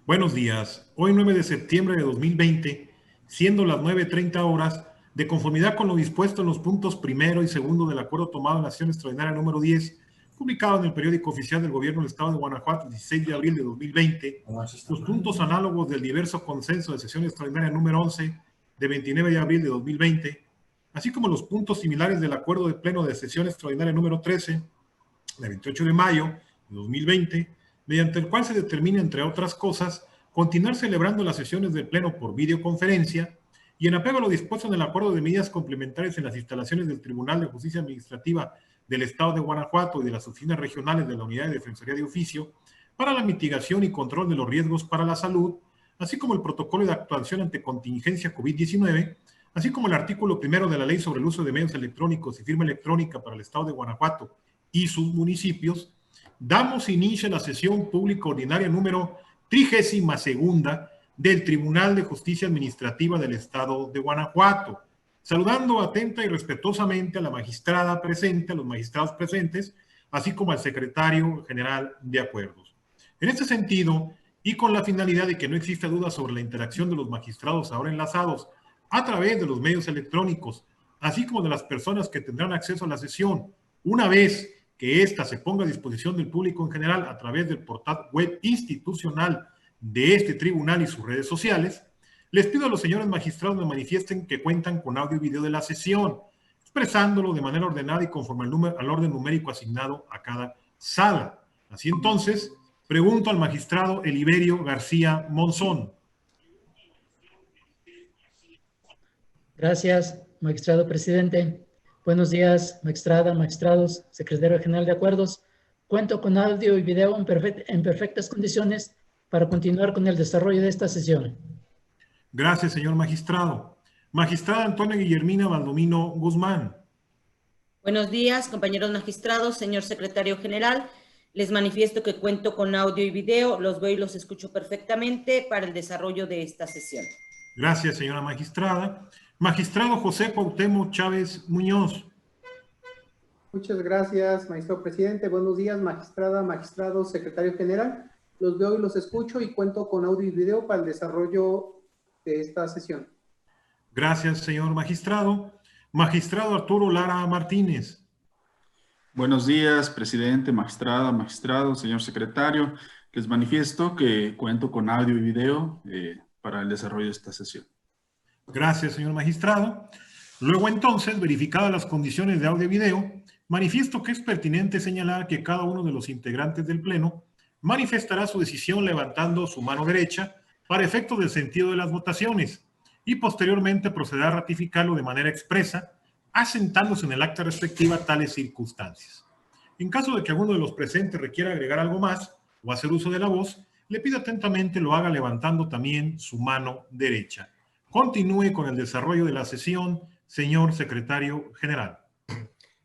Buenos días. Hoy 9 de septiembre de 2020, siendo las 9:30 horas, de conformidad con lo dispuesto en los puntos primero y segundo del acuerdo tomado en la sesión extraordinaria número 10, publicado en el periódico oficial del Gobierno del Estado de Guanajuato el 16 de abril de 2020, los puntos análogos del diverso consenso de sesión extraordinaria número 11 de 29 de abril de 2020, así como los puntos similares del acuerdo de pleno de sesión extraordinaria número 13 de 28 de mayo de 2020, mediante el cual se determina, entre otras cosas, continuar celebrando las sesiones del Pleno por videoconferencia y en apego a lo dispuesto en el acuerdo de medidas complementarias en las instalaciones del Tribunal de Justicia Administrativa del Estado de Guanajuato y de las oficinas regionales de la Unidad de Defensoría de Oficio para la mitigación y control de los riesgos para la salud, así como el protocolo de actuación ante contingencia COVID-19, así como el artículo primero de la Ley sobre el uso de medios electrónicos y firma electrónica para el Estado de Guanajuato y sus municipios, damos inicio a la sesión pública ordinaria número 32ª del Tribunal de Justicia Administrativa del Estado de Guanajuato, saludando atenta y respetuosamente a la magistrada presente, a los magistrados presentes, así como al secretario general de acuerdos. En este sentido, y con la finalidad de que no exista duda sobre la interacción de los magistrados ahora enlazados a través de los medios electrónicos, así como de las personas que tendrán acceso a la sesión, una vez que ésta se ponga a disposición del público en general a través del portal web institucional de este tribunal y sus redes sociales, les pido a los señores magistrados me manifiesten que cuentan con audio y video de la sesión, expresándolo de manera ordenada y conforme al orden numérico asignado a cada sala. Así entonces, pregunto al magistrado Eliberio García Monzón. Gracias, magistrado presidente. Buenos días, magistrada, magistrados, secretario general de acuerdos. Cuento con audio y video en perfectas condiciones para continuar con el desarrollo de esta sesión. Gracias, señor magistrado. Magistrada Antonia Guillermina Valdomino Guzmán. Buenos días, compañeros magistrados, señor secretario general. Les manifiesto que cuento con audio y video, los veo y los escucho perfectamente para el desarrollo de esta sesión. Gracias, señora magistrada. Magistrado José Cuauhtémoc Chávez Muñoz. Muchas gracias, magistrado presidente. Buenos días, magistrada, magistrado, secretario general. Los veo y los escucho y cuento con audio y video para el desarrollo de esta sesión. Gracias, señor magistrado. Magistrado Arturo Lara Martínez. Buenos días, presidente, magistrada, magistrado, señor secretario. Les manifiesto que cuento con audio y video para el desarrollo de esta sesión. Gracias, señor magistrado. Luego, entonces, verificadas las condiciones de audio y video, manifiesto que es pertinente señalar que cada uno de los integrantes del Pleno manifestará su decisión levantando su mano derecha para efectos del sentido de las votaciones y posteriormente procederá a ratificarlo de manera expresa, asentándose en el acta respectiva tales circunstancias. En caso de que alguno de los presentes requiera agregar algo más o hacer uso de la voz, le pido atentamente lo haga levantando también su mano derecha. Continúe con el desarrollo de la sesión, señor secretario general.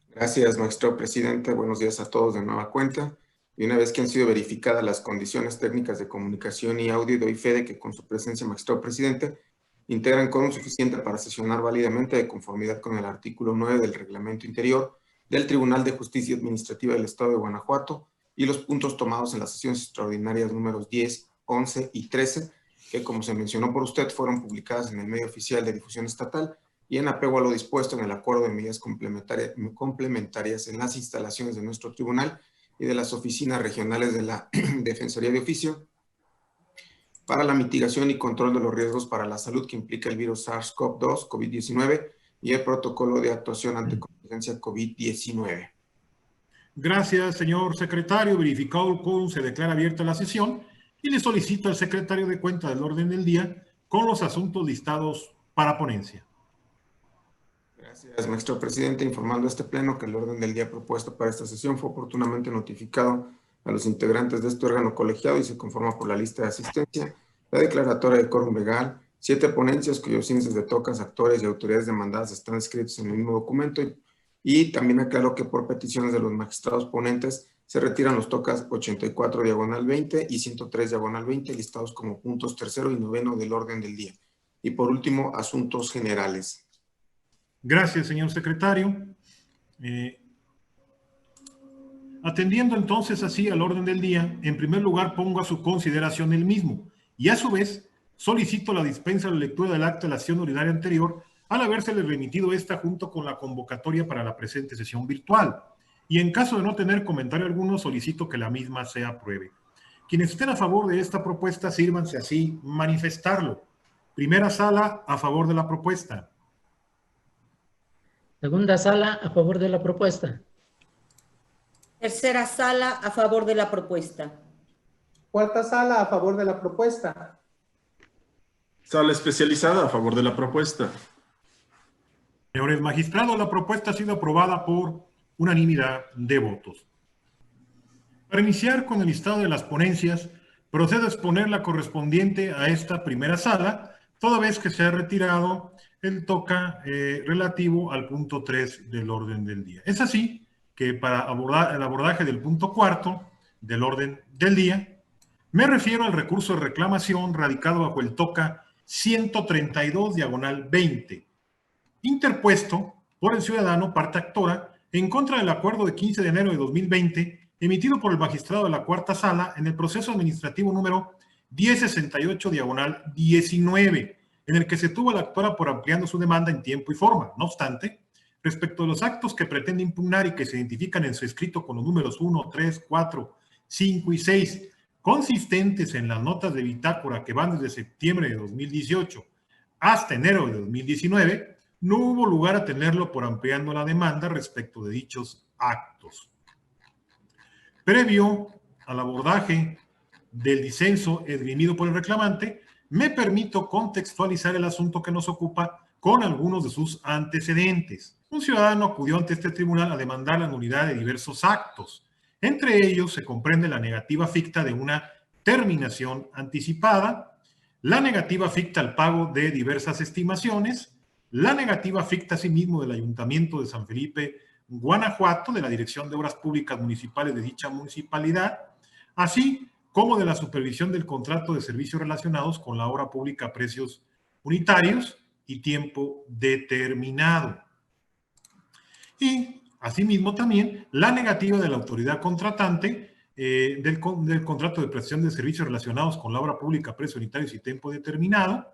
Gracias, magistrado presidente. Buenos días a todos de nueva cuenta. Y una vez que han sido verificadas las condiciones técnicas de comunicación y audio, doy fe de que con su presencia, magistrado presidente, integran quórum suficiente para sesionar válidamente de conformidad con el artículo 9 del reglamento interior del Tribunal de Justicia Administrativa del Estado de Guanajuato y los puntos tomados en las sesiones extraordinarias números 10, 11 y 13, que como se mencionó por usted, fueron publicadas en el medio oficial de difusión estatal y en apego a lo dispuesto en el acuerdo de medidas complementarias en las instalaciones de nuestro tribunal y de las oficinas regionales de la Defensoría de Oficio para la mitigación y control de los riesgos para la salud que implica el virus SARS-CoV-2, COVID-19 y el protocolo de actuación ante contingencia COVID-19. Gracias, señor secretario. Verificado el quórum, se declara abierta la sesión y le solicito al secretario de cuenta del orden del día con los asuntos listados para ponencia. Gracias, magistrado presidente. Informando a este pleno que el orden del día propuesto para esta sesión fue oportunamente notificado a los integrantes de este órgano colegiado y se conforma por la lista de asistencia, la declaratoria de quórum legal, 7 ponencias cuyos índices de tocas, actores y autoridades demandadas están escritos en el mismo documento y también aclaro que por peticiones de los magistrados ponentes se retiran los tocas 84 diagonal 20 y 103 diagonal 20 listados como puntos 3º y 9º del orden del día. Y por último, asuntos generales. Gracias, señor secretario. Atendiendo entonces así al orden del día, en primer lugar pongo a su consideración el mismo y a su vez solicito la dispensa de la lectura del acta de la sesión ordinaria anterior al habérsele remitido esta junto con la convocatoria para la presente sesión virtual. Y en caso de no tener comentario alguno, solicito que la misma se apruebe. Quienes estén a favor de esta propuesta, sírvanse así manifestarlo. Primera sala, a favor de la propuesta. Segunda sala, a favor de la propuesta. Tercera sala, a favor de la propuesta. Cuarta sala, a favor de la propuesta. Sala especializada a favor de la propuesta. Señores magistrados, la propuesta ha sido aprobada por unanimidad de votos. Para iniciar con el listado de las ponencias, procedo a exponer la correspondiente a esta primera sala, toda vez que se ha retirado el toca relativo al punto 3 del orden del día. Es así que para abordar el abordaje del punto 4 del orden del día, me refiero al recurso de reclamación radicado bajo el toca 132/20, interpuesto por el ciudadano parte actora en contra del acuerdo de 15 de enero de 2020 emitido por el magistrado de la cuarta sala en el proceso administrativo número 1068/19, en el que se tuvo a la actora por ampliando su demanda en tiempo y forma. No obstante, respecto a los actos que pretende impugnar y que se identifican en su escrito con los números 1, 3, 4, 5 y 6, consistentes en las notas de bitácora que van desde septiembre de 2018 hasta enero de 2019, no hubo lugar a tenerlo por ampliando la demanda respecto de dichos actos. Previo al abordaje del disenso esgrimido por el reclamante, me permito contextualizar el asunto que nos ocupa con algunos de sus antecedentes. Un ciudadano acudió ante este tribunal a demandar la nulidad de diversos actos. Entre ellos se comprende la negativa ficta de una terminación anticipada, la negativa ficta al pago de diversas estimaciones, la negativa ficta asimismo del Ayuntamiento de San Felipe, Guanajuato, de la Dirección de Obras Públicas Municipales de dicha municipalidad, así como de la supervisión del contrato de servicios relacionados con la obra pública a precios unitarios y tiempo determinado. Y asimismo también la negativa de la autoridad contratante del contrato de prestación de servicios relacionados con la obra pública a precios unitarios y tiempo determinado,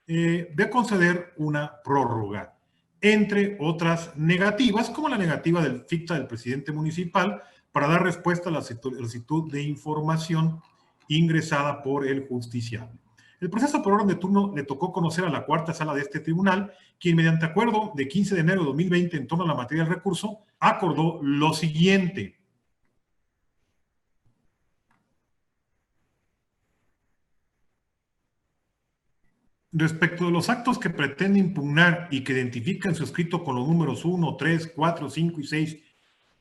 de conceder una prórroga, entre otras negativas, como la negativa del ficta del presidente municipal para dar respuesta a la solicitud de información ingresada por el justiciable. El proceso por orden de turno le tocó conocer a la cuarta sala de este tribunal, quien mediante acuerdo de 15 de enero de 2020 en torno a la materia del recurso, acordó lo siguiente. Respecto de los actos que pretende impugnar y que identifican su escrito con los números 1, 3, 4, 5 y 6,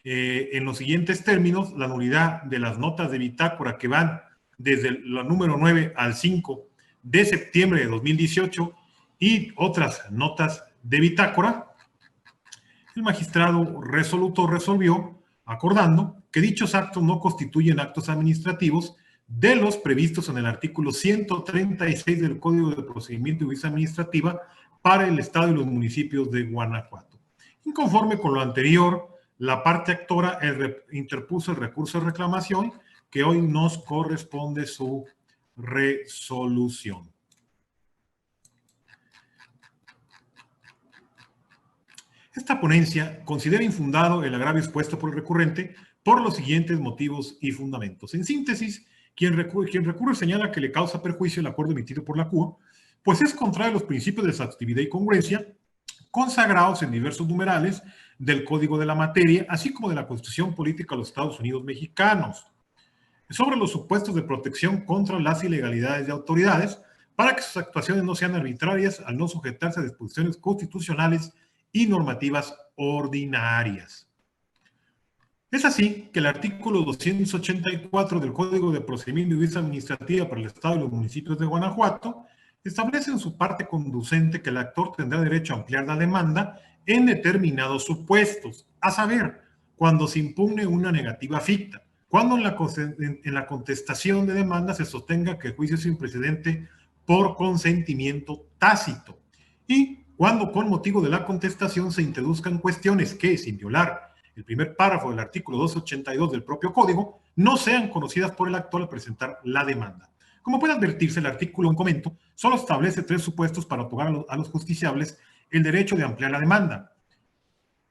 en los siguientes términos, la nulidad de las notas de bitácora que van desde la número 9 al 5 de septiembre de 2018 y otras notas de bitácora, el magistrado resoluto resolvió acordando que dichos actos no constituyen actos administrativos de los previstos en el artículo 136 del Código de Procedimiento y Justicia Administrativa para el Estado y los municipios de Guanajuato. Inconforme con lo anterior, la parte actora interpuso el recurso de reclamación que hoy nos corresponde su resolución. Esta ponencia considera infundado el agravio expuesto por el recurrente por los siguientes motivos y fundamentos. En síntesis, quien recurre señala que le causa perjuicio el acuerdo emitido por la CUA, pues es contrario a los principios de exhaustividad y congruencia consagrados en diversos numerales del Código de la Materia, así como de la Constitución Política de los Estados Unidos Mexicanos, sobre los supuestos de protección contra las ilegalidades de autoridades, para que sus actuaciones no sean arbitrarias al no sujetarse a disposiciones constitucionales y normativas ordinarias. Es así que el artículo 284 del Código de Procedimiento y Justicia Administrativa para el Estado y los municipios de Guanajuato establece en su parte conducente que el actor tendrá derecho a ampliar la demanda en determinados supuestos, a saber, cuando se impugne una negativa ficta, cuando en la contestación de demanda se sostenga que el juicio es imprecedente por consentimiento tácito y cuando con motivo de la contestación se introduzcan cuestiones que, sin violar el primer párrafo del artículo 282 del propio Código, no sean conocidas por el actor al presentar la demanda. Como puede advertirse, el artículo en comento solo establece 3 supuestos para otorgar a los justiciables el derecho de ampliar la demanda.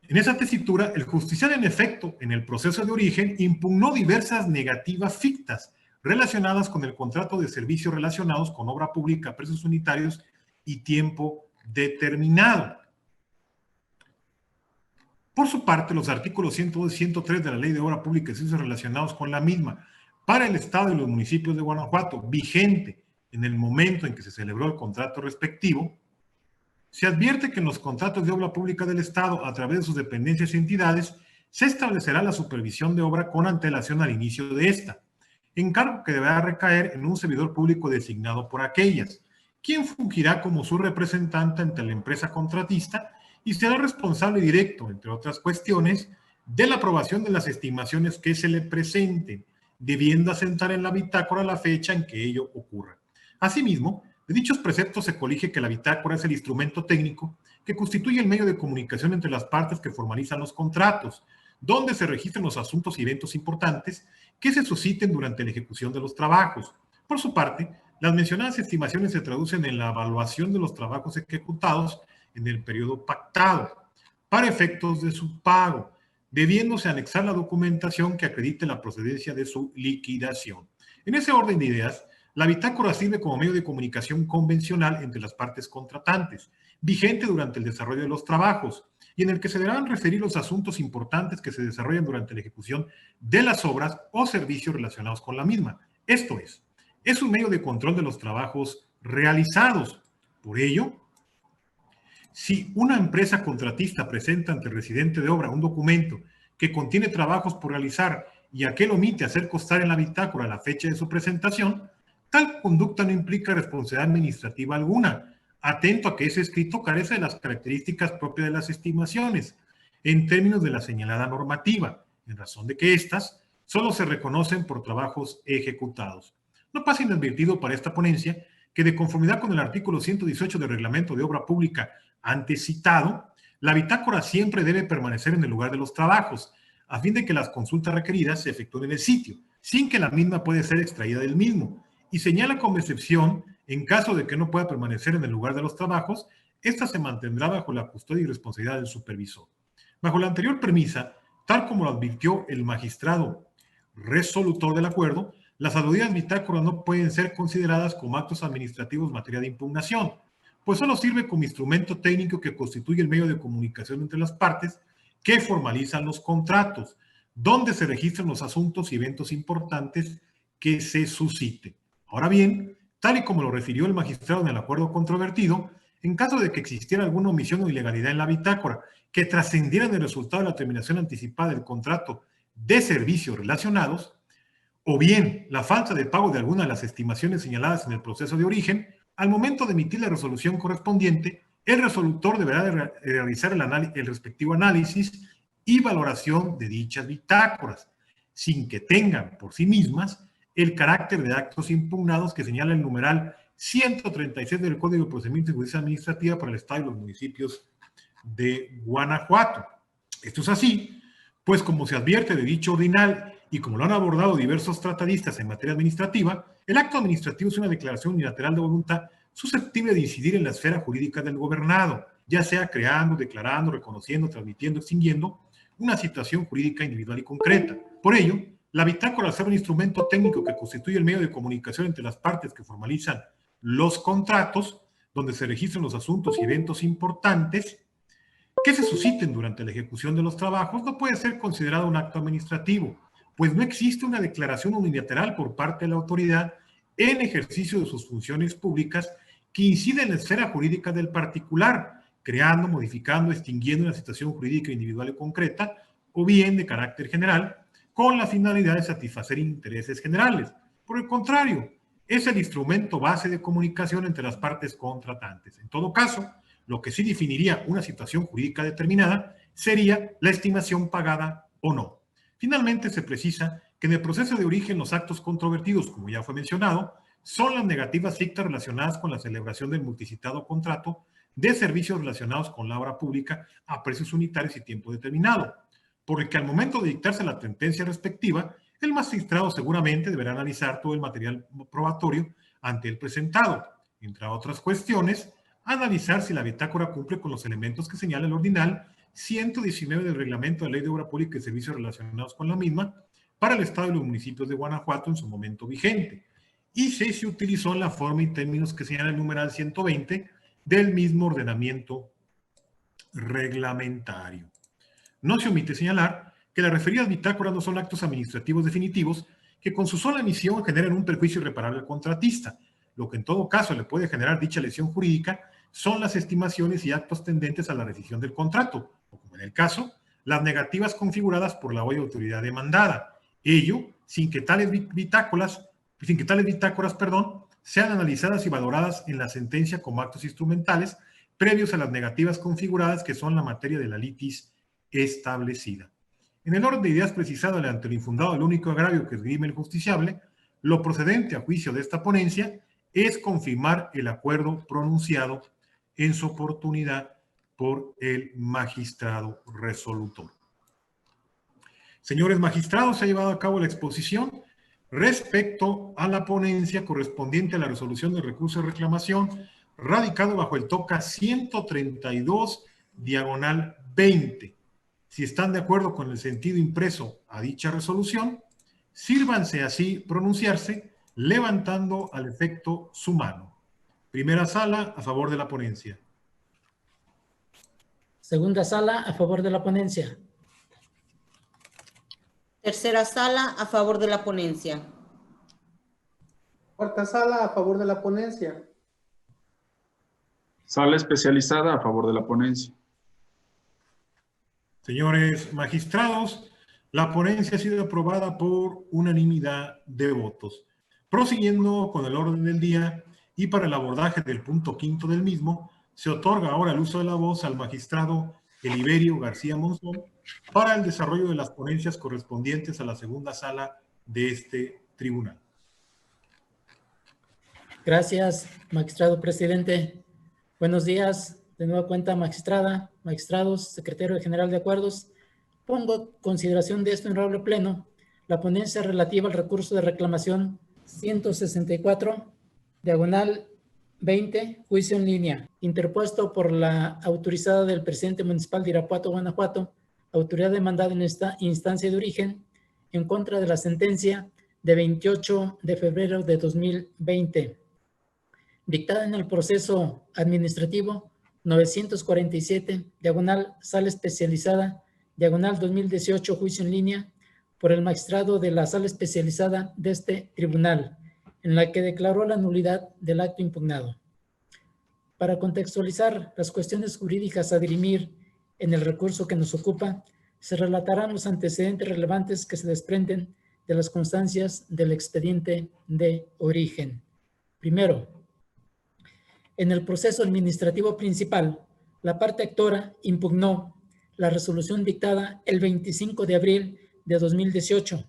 En esa tesitura, el justiciable en efecto, en el proceso de origen, impugnó diversas negativas fictas relacionadas con el contrato de servicios relacionados con obra pública a precios unitarios y tiempo determinado. Por su parte, los artículos 102 y 103 de la Ley de Obra Pública y Servicios relacionados con la misma para el Estado y los municipios de Guanajuato, vigente en el momento en que se celebró el contrato respectivo, se advierte que en los contratos de obra pública del Estado, a través de sus dependencias y entidades, se establecerá la supervisión de obra con antelación al inicio de esta, encargo que deberá recaer en un servidor público designado por aquellas, quien fungirá como su representante ante la empresa contratista y será responsable directo, entre otras cuestiones, de la aprobación de las estimaciones que se le presenten, debiendo asentar en la bitácora la fecha en que ello ocurra. Asimismo, de dichos preceptos se colige que la bitácora es el instrumento técnico que constituye el medio de comunicación entre las partes que formalizan los contratos, donde se registran los asuntos y eventos importantes que se susciten durante la ejecución de los trabajos. Por su parte, las mencionadas estimaciones se traducen en la evaluación de los trabajos ejecutados en el periodo pactado, para efectos de su pago, debiéndose anexar la documentación que acredite la procedencia de su liquidación. En ese orden de ideas, la bitácora sirve como medio de comunicación convencional entre las partes contratantes, vigente durante el desarrollo de los trabajos, y en el que se deberán referir los asuntos importantes que se desarrollan durante la ejecución de las obras o servicios relacionados con la misma. Esto es un medio de control de los trabajos realizados. Por ello, si una empresa contratista presenta ante el residente de obra un documento que contiene trabajos por realizar y aquel omite hacer constar en la bitácora la fecha de su presentación, tal conducta no implica responsabilidad administrativa alguna, atento a que ese escrito carece de las características propias de las estimaciones, en términos de la señalada normativa, en razón de que éstas solo se reconocen por trabajos ejecutados. No pasa inadvertido para esta ponencia que, de conformidad con el artículo 118 del Reglamento de Obra Pública antes citado, la bitácora siempre debe permanecer en el lugar de los trabajos, a fin de que las consultas requeridas se efectúen en el sitio, sin que la misma pueda ser extraída del mismo, y señala como excepción, en caso de que no pueda permanecer en el lugar de los trabajos, ésta se mantendrá bajo la custodia y responsabilidad del supervisor. Bajo la anterior premisa, tal como lo advirtió el magistrado resolutor del acuerdo, las aludidas bitácoras no pueden ser consideradas como actos administrativos en materia de impugnación, pues solo sirve como instrumento técnico que constituye el medio de comunicación entre las partes que formalizan los contratos, donde se registran los asuntos y eventos importantes que se susciten. Ahora bien, tal y como lo refirió el magistrado en el acuerdo controvertido, en caso de que existiera alguna omisión o ilegalidad en la bitácora que trascendiera en el resultado de la terminación anticipada del contrato de servicios relacionados, o bien la falta de pago de alguna de las estimaciones señaladas en el proceso de origen, al momento de emitir la resolución correspondiente, el resolutor deberá realizar el respectivo análisis y valoración de dichas bitácoras, sin que tengan por sí mismas el carácter de actos impugnados que señala el numeral 136 del Código de Procedimientos de Justicia Administrativa para el Estado y los municipios de Guanajuato. Esto es así, pues como se advierte de dicho ordinal y como lo han abordado diversos tratadistas en materia administrativa, el acto administrativo es una declaración unilateral de voluntad susceptible de incidir en la esfera jurídica del gobernado, ya sea creando, declarando, reconociendo, transmitiendo, extinguiendo una situación jurídica individual y concreta. Por ello, la bitácora, al ser un instrumento técnico que constituye el medio de comunicación entre las partes que formalizan los contratos, donde se registran los asuntos y eventos importantes que se susciten durante la ejecución de los trabajos, no puede ser considerado un acto administrativo, pues no existe una declaración unilateral por parte de la autoridad en ejercicio de sus funciones públicas que incide en la esfera jurídica del particular, creando, modificando, extinguiendo una situación jurídica individual y concreta, o bien de carácter general, con la finalidad de satisfacer intereses generales. Por el contrario, es el instrumento base de comunicación entre las partes contratantes. En todo caso, lo que sí definiría una situación jurídica determinada sería la estimación pagada o no. Finalmente, se precisa que en el proceso de origen los actos controvertidos, como ya fue mencionado, son las negativas fictas relacionadas con la celebración del multicitado contrato de servicios relacionados con la obra pública a precios unitarios y tiempo determinado, por el que al momento de dictarse la sentencia respectiva, El magistrado seguramente deberá analizar todo el material probatorio ante el presentado, entre otras cuestiones, analizar si la bitácora cumple con los elementos que señala el ordinal 119 del Reglamento de Ley de Obra Pública y Servicios relacionados con la misma para el Estado y los municipios de Guanajuato en su momento vigente, y si se utilizó en la forma y términos que señala el numeral 120 del mismo ordenamiento reglamentario. No se omite señalar que las referidas bitácoras no son actos administrativos definitivos que con su sola emisión generan un perjuicio irreparable al contratista. Lo que en todo caso le puede generar dicha lesión jurídica son las estimaciones y actos tendentes a la rescisión del contrato, o como en el caso, las negativas configuradas por la hoy autoridad demandada. Ello sin que tales bitácoras, sean analizadas y valoradas en la sentencia como actos instrumentales previos a las negativas configuradas que son la materia de la litis establecida. En el orden de ideas precisado ante lo infundado del único agravio que esgrime el justiciable, lo procedente a juicio de esta ponencia es confirmar el acuerdo pronunciado en su oportunidad por el magistrado resolutor. Señores magistrados, se ha llevado a cabo la exposición respecto a la ponencia correspondiente a la resolución del recurso de reclamación radicado bajo el TOCA 132/20. Si están de acuerdo con el sentido impreso a dicha resolución, sírvanse así pronunciarse levantando al efecto su mano. Primera sala, a favor de la ponencia. Segunda sala, a favor de la ponencia. Tercera sala, a favor de la ponencia. Cuarta sala, a favor de la ponencia. Sala especializada a favor de la ponencia. Señores magistrados, la ponencia ha sido aprobada por unanimidad de votos. Prosiguiendo con el orden del día y para el abordaje del punto quinto del mismo, se otorga ahora el uso de la voz al magistrado Eliberio García Monzón para el desarrollo de las ponencias correspondientes a la segunda sala de este tribunal. Gracias, magistrado presidente. Buenos días, de nueva cuenta, magistrada, magistrados, secretario general de acuerdos. Pongo en consideración de este honorable pleno la ponencia relativa al recurso de reclamación 164/20, juicio en línea, interpuesto por la autorizada del presidente municipal de Irapuato, Guanajuato, autoridad demandada en esta instancia de origen, en contra de la sentencia de 28 de febrero de 2020, dictada en el proceso administrativo 947, sala especializada, 2018, juicio en línea, por el magistrado de la sala especializada de este tribunal, en la que declaró la nulidad del acto impugnado. Para contextualizar las cuestiones jurídicas a dirimir en el recurso que nos ocupa, se relatarán los antecedentes relevantes que se desprenden de las constancias del expediente de origen. Primero, en el proceso administrativo principal, la parte actora impugnó la resolución dictada el 25 de abril de 2018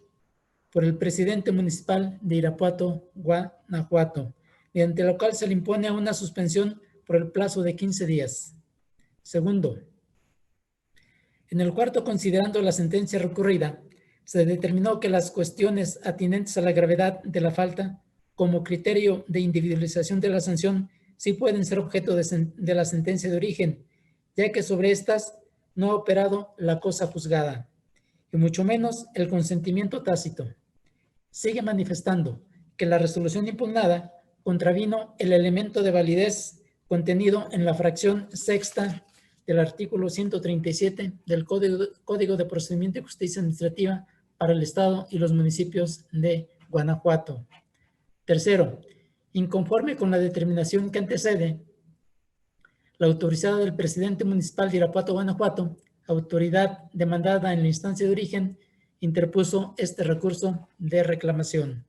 por el presidente municipal de Irapuato, Guanajuato, mediante la cual se le impone una suspensión por el plazo de 15 días. Segundo, en el cuarto, considerando la sentencia recurrida, se determinó que las cuestiones atinentes a la gravedad de la falta como criterio de individualización de la sanción sí pueden ser objeto de la sentencia de origen, ya que sobre estas no ha operado la cosa juzgada, y mucho menos el consentimiento tácito. Sigue manifestando que la resolución impugnada contravino el elemento de validez contenido en la fracción sexta del artículo 137 del Código de Procedimiento y Justicia Administrativa para el Estado y los municipios de Guanajuato. Tercero, inconforme con la determinación que antecede, la autorizada del presidente municipal de Irapuato, Guanajuato, autoridad demandada en la instancia de origen, interpuso este recurso de reclamación.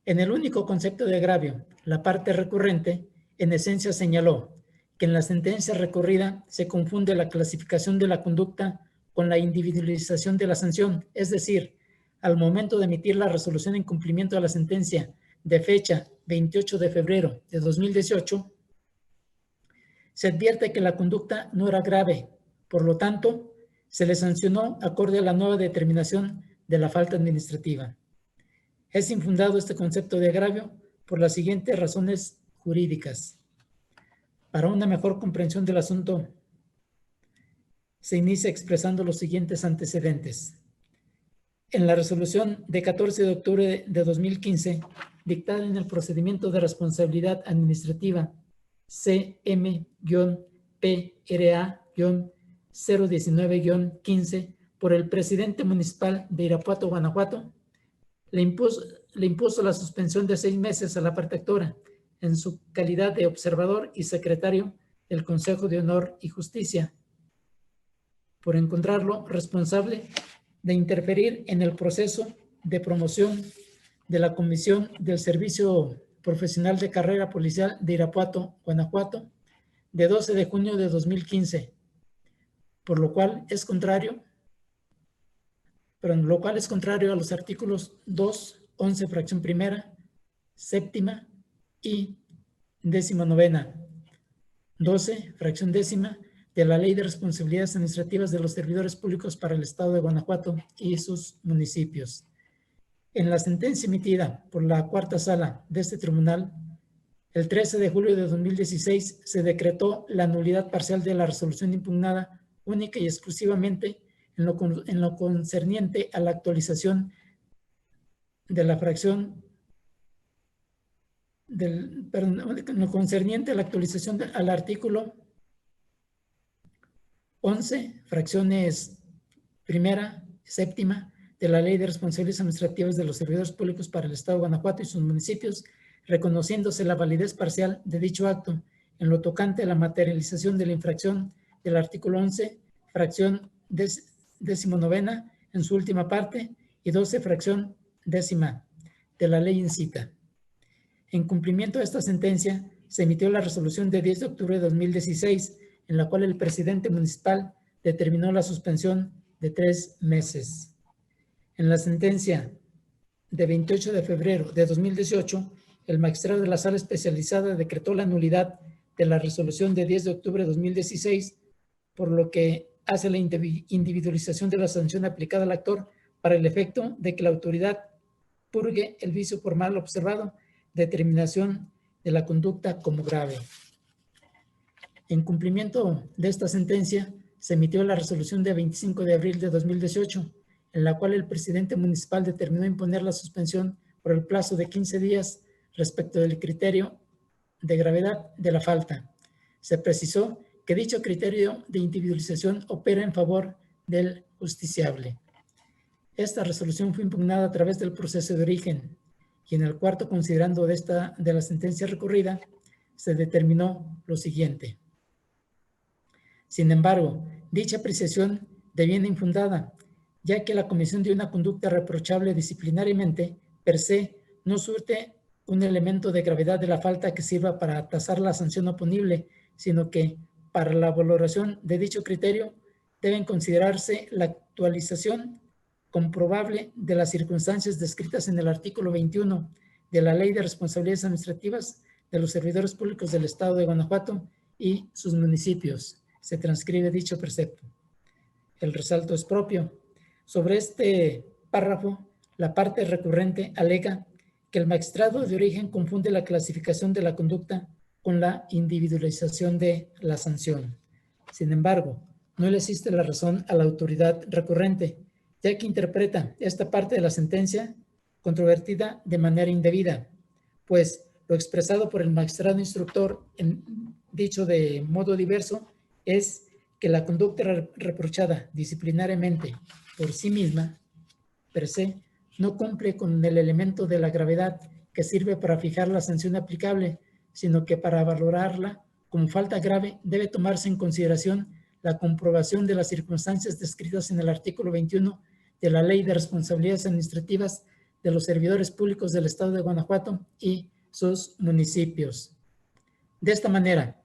En el único concepto de agravio, la parte recurrente, en esencia señaló que en la sentencia recurrida se confunde la clasificación de la conducta con la individualización de la sanción, es decir, al momento de emitir la resolución en cumplimiento de la sentencia de fecha 28 de febrero de 2018, se advierte que la conducta no era grave, por lo tanto, se le sancionó acorde a la nueva determinación de la falta administrativa. Es infundado este concepto de agravio por las siguientes razones jurídicas. Para una mejor comprensión del asunto, se inicia expresando los siguientes antecedentes. En la resolución de 14 de octubre de 2015, dictada en el procedimiento de responsabilidad administrativa CM-PRA-019-15 por el presidente municipal de Irapuato, Guanajuato, le impuso la suspensión de 6 meses a la parte actora en su calidad de observador y secretario del Consejo de Honor y Justicia, por encontrarlo responsable de interferir en el proceso de promoción de la Comisión del Servicio Profesional de Carrera Policial de Irapuato, Guanajuato, de 12 de junio de 2015, por lo cual es contrario a los artículos 2, 11, fracción primera, séptima y 19ª, 12, fracción décima, de la Ley de Responsabilidades Administrativas de los Servidores Públicos para el Estado de Guanajuato y sus municipios. En la sentencia emitida por la cuarta sala de este tribunal, el 13 de julio de 2016 se decretó la nulidad parcial de la resolución impugnada única y exclusivamente en lo concerniente a la actualización de la fracción al artículo 11, fracciones primera, séptima, de la Ley de Responsabilidades Administrativas de los Servidores Públicos para el Estado de Guanajuato y sus municipios, reconociéndose la validez parcial de dicho acto en lo tocante a la materialización de la infracción del artículo 11, fracción 19ª, en su última parte, y 12, fracción décima, de la ley incita. En cumplimiento de esta sentencia, se emitió la resolución de 10 de octubre de 2016, en la cual el presidente municipal determinó la suspensión de 3 meses. En la sentencia de 28 de febrero de 2018, el magistrado de la sala especializada decretó la nulidad de la resolución de 10 de octubre de 2016, por lo que hace la individualización de la sanción aplicada al actor para el efecto de que la autoridad purgue el vicio formal observado, determinación de la conducta como grave. En cumplimiento de esta sentencia, se emitió la resolución de 25 de abril de 2018, en la cual el presidente municipal determinó imponer la suspensión por el plazo de 15 días respecto del criterio de gravedad de la falta. Se precisó que dicho criterio de individualización opera en favor del justiciable. Esta resolución fue impugnada a través del proceso de origen y en el cuarto, considerando de la sentencia recurrida, se determinó lo siguiente. Sin embargo, dicha apreciación deviene infundada, ya que la comisión de una conducta reprochable disciplinariamente, per se, no surte un elemento de gravedad de la falta que sirva para tasar la sanción oponible, sino que, para la valoración de dicho criterio, deben considerarse la actualización comprobable de las circunstancias descritas en el artículo 21 de la Ley de Responsabilidades Administrativas de los Servidores Públicos del Estado de Guanajuato y sus municipios. Se transcribe dicho precepto. El resalto es propio. Sobre este párrafo, la parte recurrente alega que el magistrado de origen confunde la clasificación de la conducta con la individualización de la sanción. Sin embargo, no le asiste la razón a la autoridad recurrente, ya que interpreta esta parte de la sentencia controvertida de manera indebida, pues lo expresado por el magistrado instructor, dicho de modo diverso, es que la conducta reprochada disciplinariamente por sí misma, per se, no cumple con el elemento de la gravedad que sirve para fijar la sanción aplicable, sino que para valorarla como falta grave debe tomarse en consideración la comprobación de las circunstancias descritas en el artículo 21 de la Ley de Responsabilidades Administrativas de los Servidores Públicos del Estado de Guanajuato y sus municipios. De esta manera,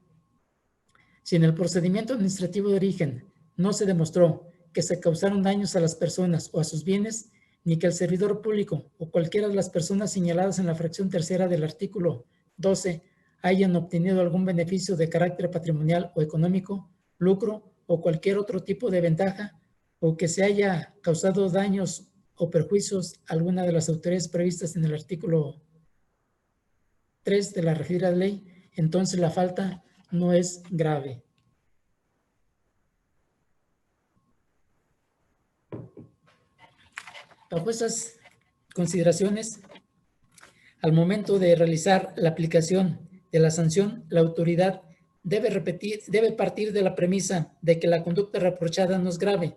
si en el procedimiento administrativo de origen no se demostró que se causaron daños a las personas o a sus bienes, ni que el servidor público o cualquiera de las personas señaladas en la fracción tercera del artículo 12 hayan obtenido algún beneficio de carácter patrimonial o económico, lucro o cualquier otro tipo de ventaja, o que se haya causado daños o perjuicios a alguna de las autoridades previstas en el artículo 3 de la referida ley, entonces la falta no es grave. Bajo esas consideraciones, al momento de realizar la aplicación de la sanción, la autoridad debe partir de la premisa de que la conducta reprochada no es grave,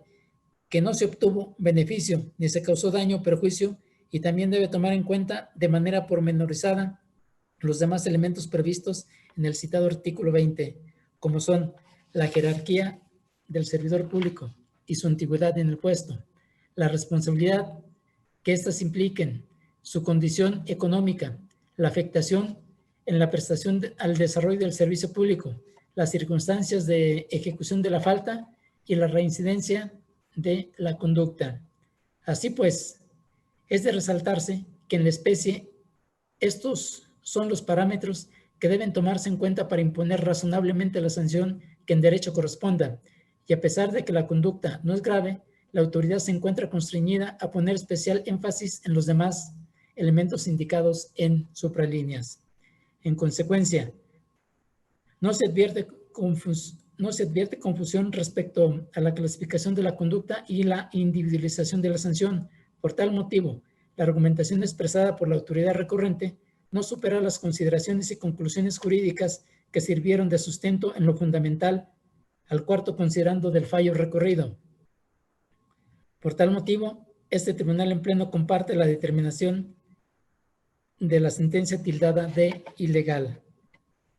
que no se obtuvo beneficio ni se causó daño o perjuicio, y también debe tomar en cuenta de manera pormenorizada los demás elementos previstos en el citado artículo 20, como son la jerarquía del servidor público y su antigüedad en el puesto, la responsabilidad que éstas impliquen, su condición económica, la afectación en la prestación al desarrollo del servicio público, las circunstancias de ejecución de la falta y la reincidencia de la conducta. Así pues, es de resaltarse que en la especie estos son los parámetros que deben tomarse en cuenta para imponer razonablemente la sanción que en derecho corresponda, y a pesar de que la conducta no es grave, la autoridad se encuentra constreñida a poner especial énfasis en los demás elementos indicados en supralíneas. En consecuencia, no se advierte confusión respecto a la clasificación de la conducta y la individualización de la sanción. Por tal motivo, la argumentación expresada por la autoridad recurrente no supera las consideraciones y conclusiones jurídicas que sirvieron de sustento en lo fundamental al cuarto considerando del fallo recurrido. Por tal motivo, este tribunal en pleno comparte la determinación de la sentencia tildada de ilegal.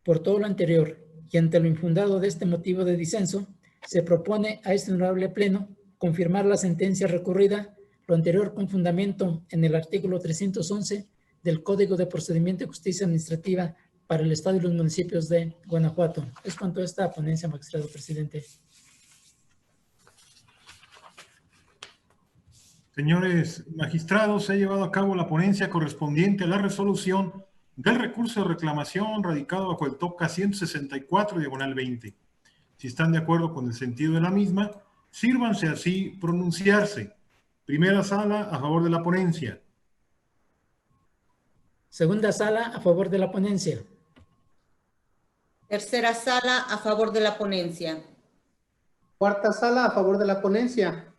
Por todo lo anterior y ante lo infundado de este motivo de disenso, se propone a este honorable pleno confirmar la sentencia recurrida, lo anterior con fundamento en el artículo 311 del Código de Procedimiento de Justicia Administrativa para el Estado y los municipios de Guanajuato. Es cuanto a esta ponencia, magistrado presidente. Señores magistrados, se ha llevado a cabo la ponencia correspondiente a la resolución del recurso de reclamación radicado bajo el TOCA 164/20. Si están de acuerdo con el sentido de la misma, sírvanse así pronunciarse. Primera sala, a favor de la ponencia. Segunda sala, a favor de la ponencia. Tercera sala, a favor de la ponencia. Cuarta sala, a favor de la ponencia.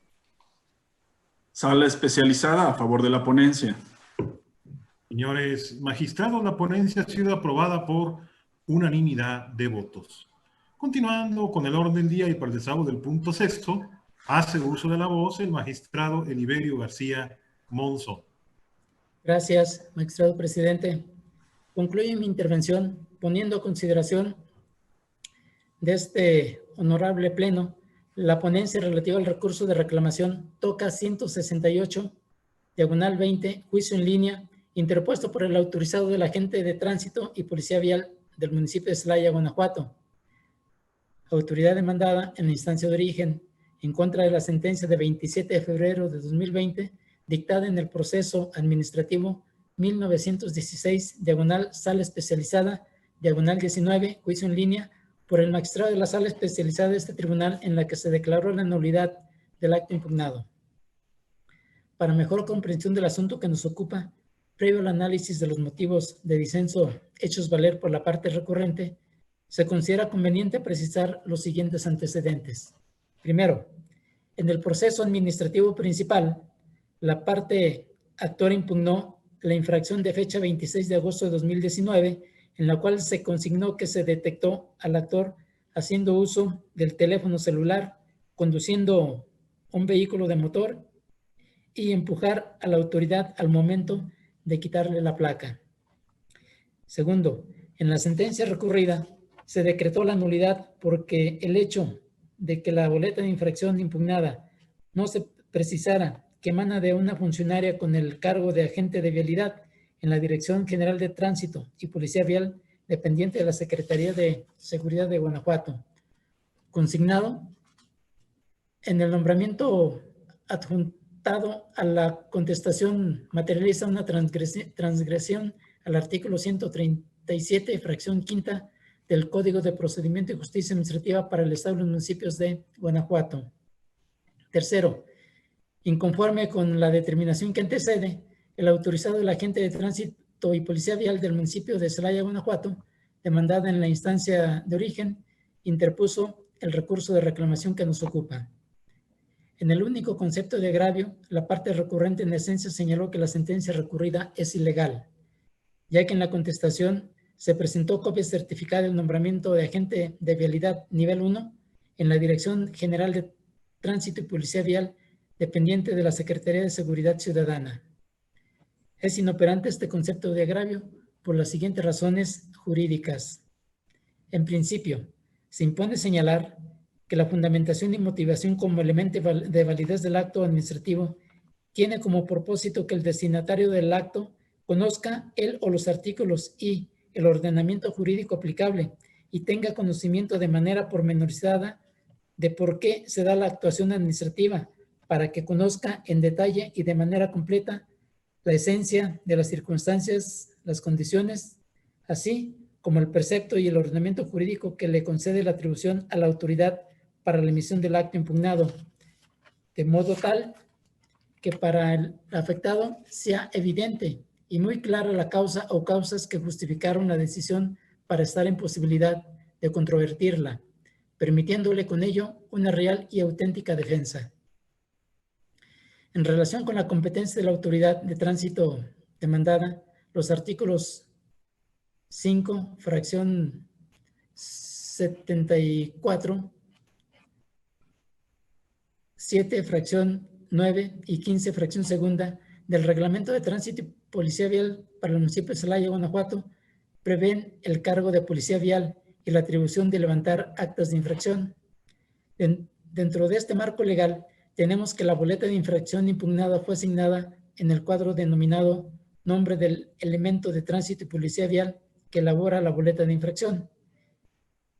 Sala especializada, a favor de la ponencia. Señores magistrados, la ponencia ha sido aprobada por unanimidad de votos. Continuando con el orden del día y para el desahogo del punto sexto, hace uso de la voz el magistrado Eliberio García Monzón. Gracias, magistrado presidente. Concluyo mi intervención poniendo a consideración de este honorable pleno la ponencia relativa al recurso de reclamación TOCA 168/20, juicio en línea, interpuesto por el autorizado del agente de tránsito y policía vial del municipio de Celaya, Guanajuato, autoridad demandada en la instancia de origen, en contra de la sentencia de 27 de febrero de 2020, dictada en el proceso administrativo 1916, sala especializada, 19, juicio en línea, por el magistrado de la sala especializada de este tribunal, en la que se declaró la nulidad del acto impugnado. Para mejor comprensión del asunto que nos ocupa, previo al análisis de los motivos de disenso hechos valer por la parte recurrente, se considera conveniente precisar los siguientes antecedentes. Primero, en el proceso administrativo principal, la parte actora impugnó la infracción de fecha 26 de agosto de 2019, en la cual se consignó que se detectó al actor haciendo uso del teléfono celular, conduciendo un vehículo de motor y empujar a la autoridad al momento de quitarle la placa. Segundo, en la sentencia recurrida se decretó la nulidad porque el hecho de que la boleta de infracción impugnada no se precisara que emana de una funcionaria con el cargo de agente de vialidad en la Dirección General de Tránsito y Policía Vial, dependiente de la Secretaría de Seguridad de Guanajuato, consignado en el nombramiento adjuntado a la contestación materializa una transgresión al artículo 137, fracción quinta del Código de Procedimiento y Justicia Administrativa para el Estado y los municipios de Guanajuato. Tercero, Inconforme con la determinación que antecede, el autorizado del agente de tránsito y policía vial del municipio de Celaya, Guanajuato, demandada en la instancia de origen, interpuso el recurso de reclamación que nos ocupa. En el único concepto de agravio, la parte recurrente en esencia señaló que la sentencia recurrida es ilegal, ya que en la contestación se presentó copia certificada del nombramiento de agente de vialidad nivel 1 en la Dirección General de Tránsito y Policía Vial, dependiente de la Secretaría de Seguridad Ciudadana. Es inoperante este concepto de agravio por las siguientes razones jurídicas. En principio, se impone señalar que la fundamentación y motivación como elemento de validez del acto administrativo tiene como propósito que el destinatario del acto conozca el o los artículos y el ordenamiento jurídico aplicable y tenga conocimiento de manera pormenorizada de por qué se da la actuación administrativa, para que conozca en detalle y de manera completa la esencia de las circunstancias, las condiciones, así como el precepto y el ordenamiento jurídico que le concede la atribución a la autoridad para la emisión del acto impugnado, de modo tal que para el afectado sea evidente y muy clara la causa o causas que justificaron la decisión para estar en posibilidad de controvertirla, permitiéndole con ello una real y auténtica defensa. En relación con la competencia de la autoridad de tránsito demandada, los artículos 5, fracción 74, 7, fracción 9 y 15, fracción segunda del Reglamento de Tránsito y Policía Vial para el municipio de Celaya, Guanajuato, prevén el cargo de policía vial y la atribución de levantar actas de infracción. Dentro de este marco legal, tenemos que la boleta de infracción impugnada fue asignada en el cuadro denominado nombre del elemento de tránsito y policía vial que elabora la boleta de infracción.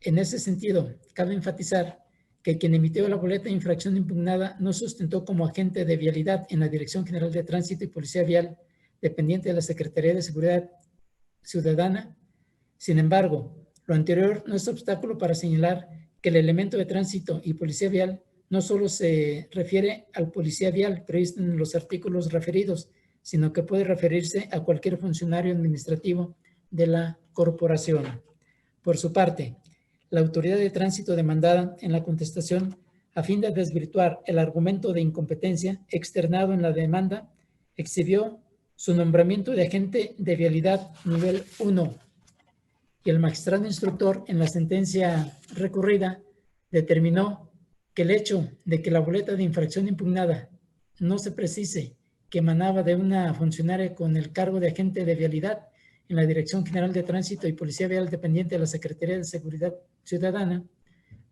En ese sentido, cabe enfatizar que quien emitió la boleta de infracción impugnada no sustentó como agente de vialidad en la Dirección General de Tránsito y Policía Vial, dependiente de la Secretaría de Seguridad Ciudadana. Sin embargo, lo anterior no es obstáculo para señalar que el elemento de tránsito y policía vial no solo se refiere al policía vial previsto en los artículos referidos, sino que puede referirse a cualquier funcionario administrativo de la corporación. Por su parte, la autoridad de tránsito demandada en la contestación, a fin de desvirtuar el argumento de incompetencia externado en la demanda, exhibió su nombramiento de agente de vialidad nivel 1 y el magistrado instructor en la sentencia recurrida determinó que el hecho de que la boleta de infracción impugnada no se precise que emanaba de una funcionaria con el cargo de agente de vialidad en la Dirección General de Tránsito y Policía Vial dependiente de la Secretaría de Seguridad Ciudadana,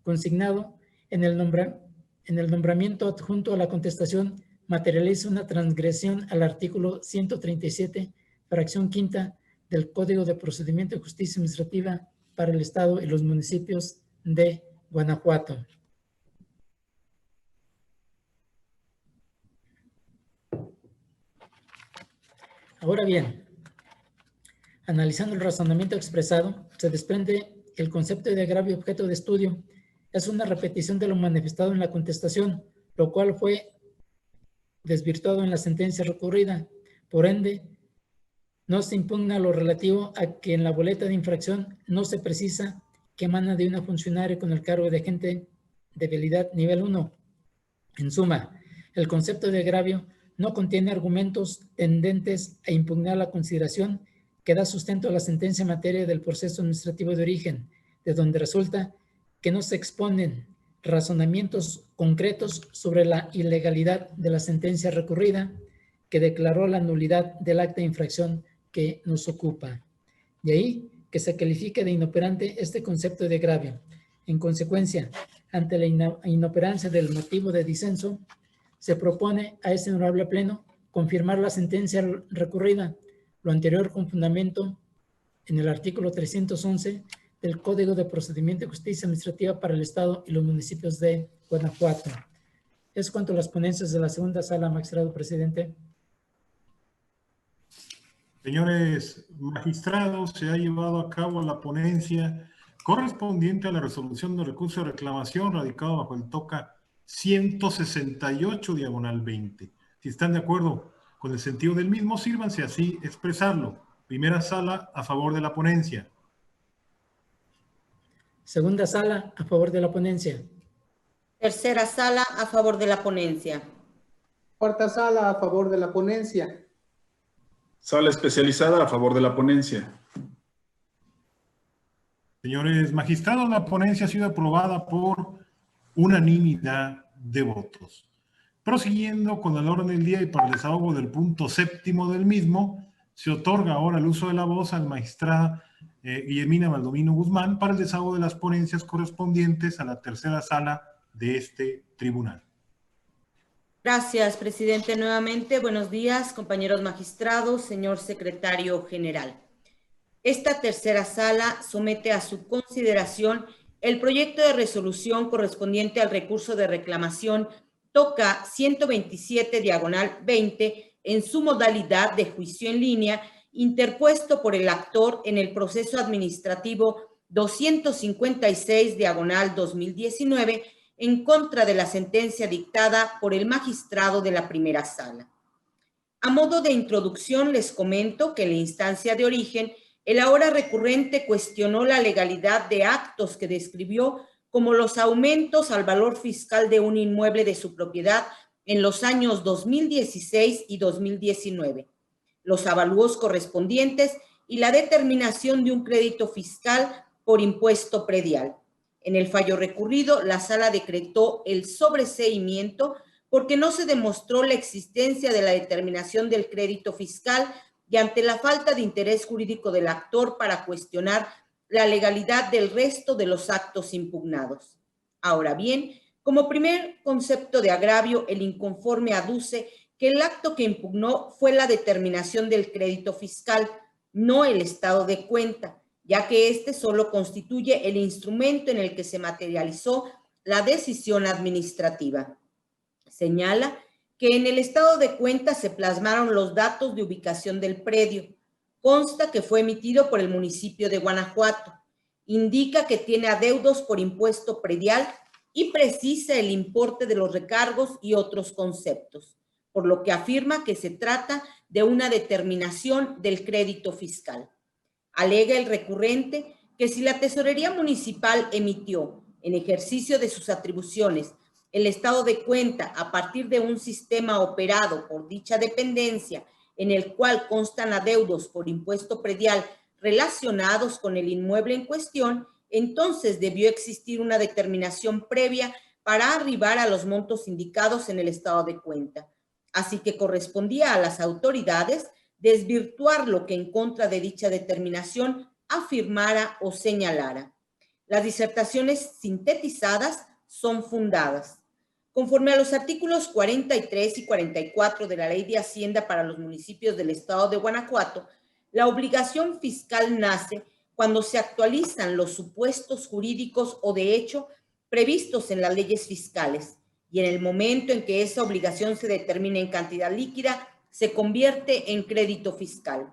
consignado en el nombramiento adjunto a la contestación, materializa una transgresión al artículo 137, fracción quinta del Código de Procedimiento de Justicia Administrativa para el Estado y los municipios de Guanajuato. Ahora bien, analizando el razonamiento expresado, se desprende que el concepto de agravio objeto de estudio es una repetición de lo manifestado en la contestación, lo cual fue desvirtuado en la sentencia recurrida. Por ende, no se impugna lo relativo a que en la boleta de infracción no se precisa que emana de una funcionaria con el cargo de agente de vialidad nivel 1. En suma, el concepto de agravio no contiene argumentos tendentes a impugnar la consideración que da sustento a la sentencia en materia del proceso administrativo de origen, de donde resulta que no se exponen razonamientos concretos sobre la ilegalidad de la sentencia recurrida que declaró la nulidad del acta de infracción que nos ocupa. De ahí que se califique de inoperante este concepto de agravio. En consecuencia, ante la inoperancia del motivo de disenso, se propone a este honorable pleno confirmar la sentencia recurrida, lo anterior con fundamento en el artículo 311 del Código de Procedimiento de Justicia Administrativa para el Estado y los municipios de Guanajuato. Es cuanto a las ponencias de la segunda sala, magistrado presidente. Señores magistrados, se ha llevado a cabo la ponencia correspondiente a la resolución de recurso de reclamación radicado bajo el TOCA 168 diagonal 20. Si están de acuerdo con el sentido del mismo, sírvanse así expresarlo. Primera sala, a favor de la ponencia. Segunda sala, a favor de la ponencia. Tercera sala, a favor de la ponencia. Cuarta sala, a favor de la ponencia. Sala especializada a favor de la ponencia. Señores magistrados, la ponencia ha sido aprobada por unanimidad de votos. Prosiguiendo con el orden del día y para el desahogo del punto séptimo del mismo, se otorga ahora el uso de la voz al magistrada Guillermina Baldomino Guzmán para el desahogo de las ponencias correspondientes a la tercera sala de este tribunal. Gracias, presidente. Nuevamente, buenos días, compañeros magistrados, señor secretario general. Esta tercera sala somete a su consideración el proyecto de resolución correspondiente al recurso de reclamación TOCA 127 diagonal 20 en su modalidad de juicio en línea interpuesto por el actor en el proceso administrativo 256 diagonal 2019 en contra de la sentencia dictada por el magistrado de la primera sala. A modo de introducción les comento que en la instancia de origen el ahora recurrente cuestionó la legalidad de actos que describió como los aumentos al valor fiscal de un inmueble de su propiedad en los años 2016 y 2019, los avalúos correspondientes y la determinación de un crédito fiscal por impuesto predial. En el fallo recurrido, la sala decretó el sobreseimiento porque no se demostró la existencia de la determinación del crédito fiscal y ante la falta de interés jurídico del actor para cuestionar la legalidad del resto de los actos impugnados. Ahora bien, como primer concepto de agravio, el inconforme aduce que el acto que impugnó fue la determinación del crédito fiscal, no el estado de cuenta, ya que este solo constituye el instrumento en el que se materializó la decisión administrativa. Señala que en el estado de cuenta se plasmaron los datos de ubicación del predio. Consta que fue emitido por el municipio de Guanajuato. Indica que tiene adeudos por impuesto predial y precisa el importe de los recargos y otros conceptos, por lo que afirma que se trata de una determinación del crédito fiscal. Alega el recurrente que si la Tesorería Municipal emitió, en ejercicio de sus atribuciones, el estado de cuenta a partir de un sistema operado por dicha dependencia en el cual constan adeudos por impuesto predial relacionados con el inmueble en cuestión, entonces debió existir una determinación previa para arribar a los montos indicados en el estado de cuenta. Así que correspondía a las autoridades desvirtuar lo que en contra de dicha determinación afirmara o señalara. Las disertaciones sintetizadas son fundadas. Conforme a los artículos 43 y 44 de la Ley de Hacienda para los municipios del estado de Guanajuato, la obligación fiscal nace cuando se actualizan los supuestos jurídicos o de hecho previstos en las leyes fiscales y en el momento en que esa obligación se determina en cantidad líquida, se convierte en crédito fiscal.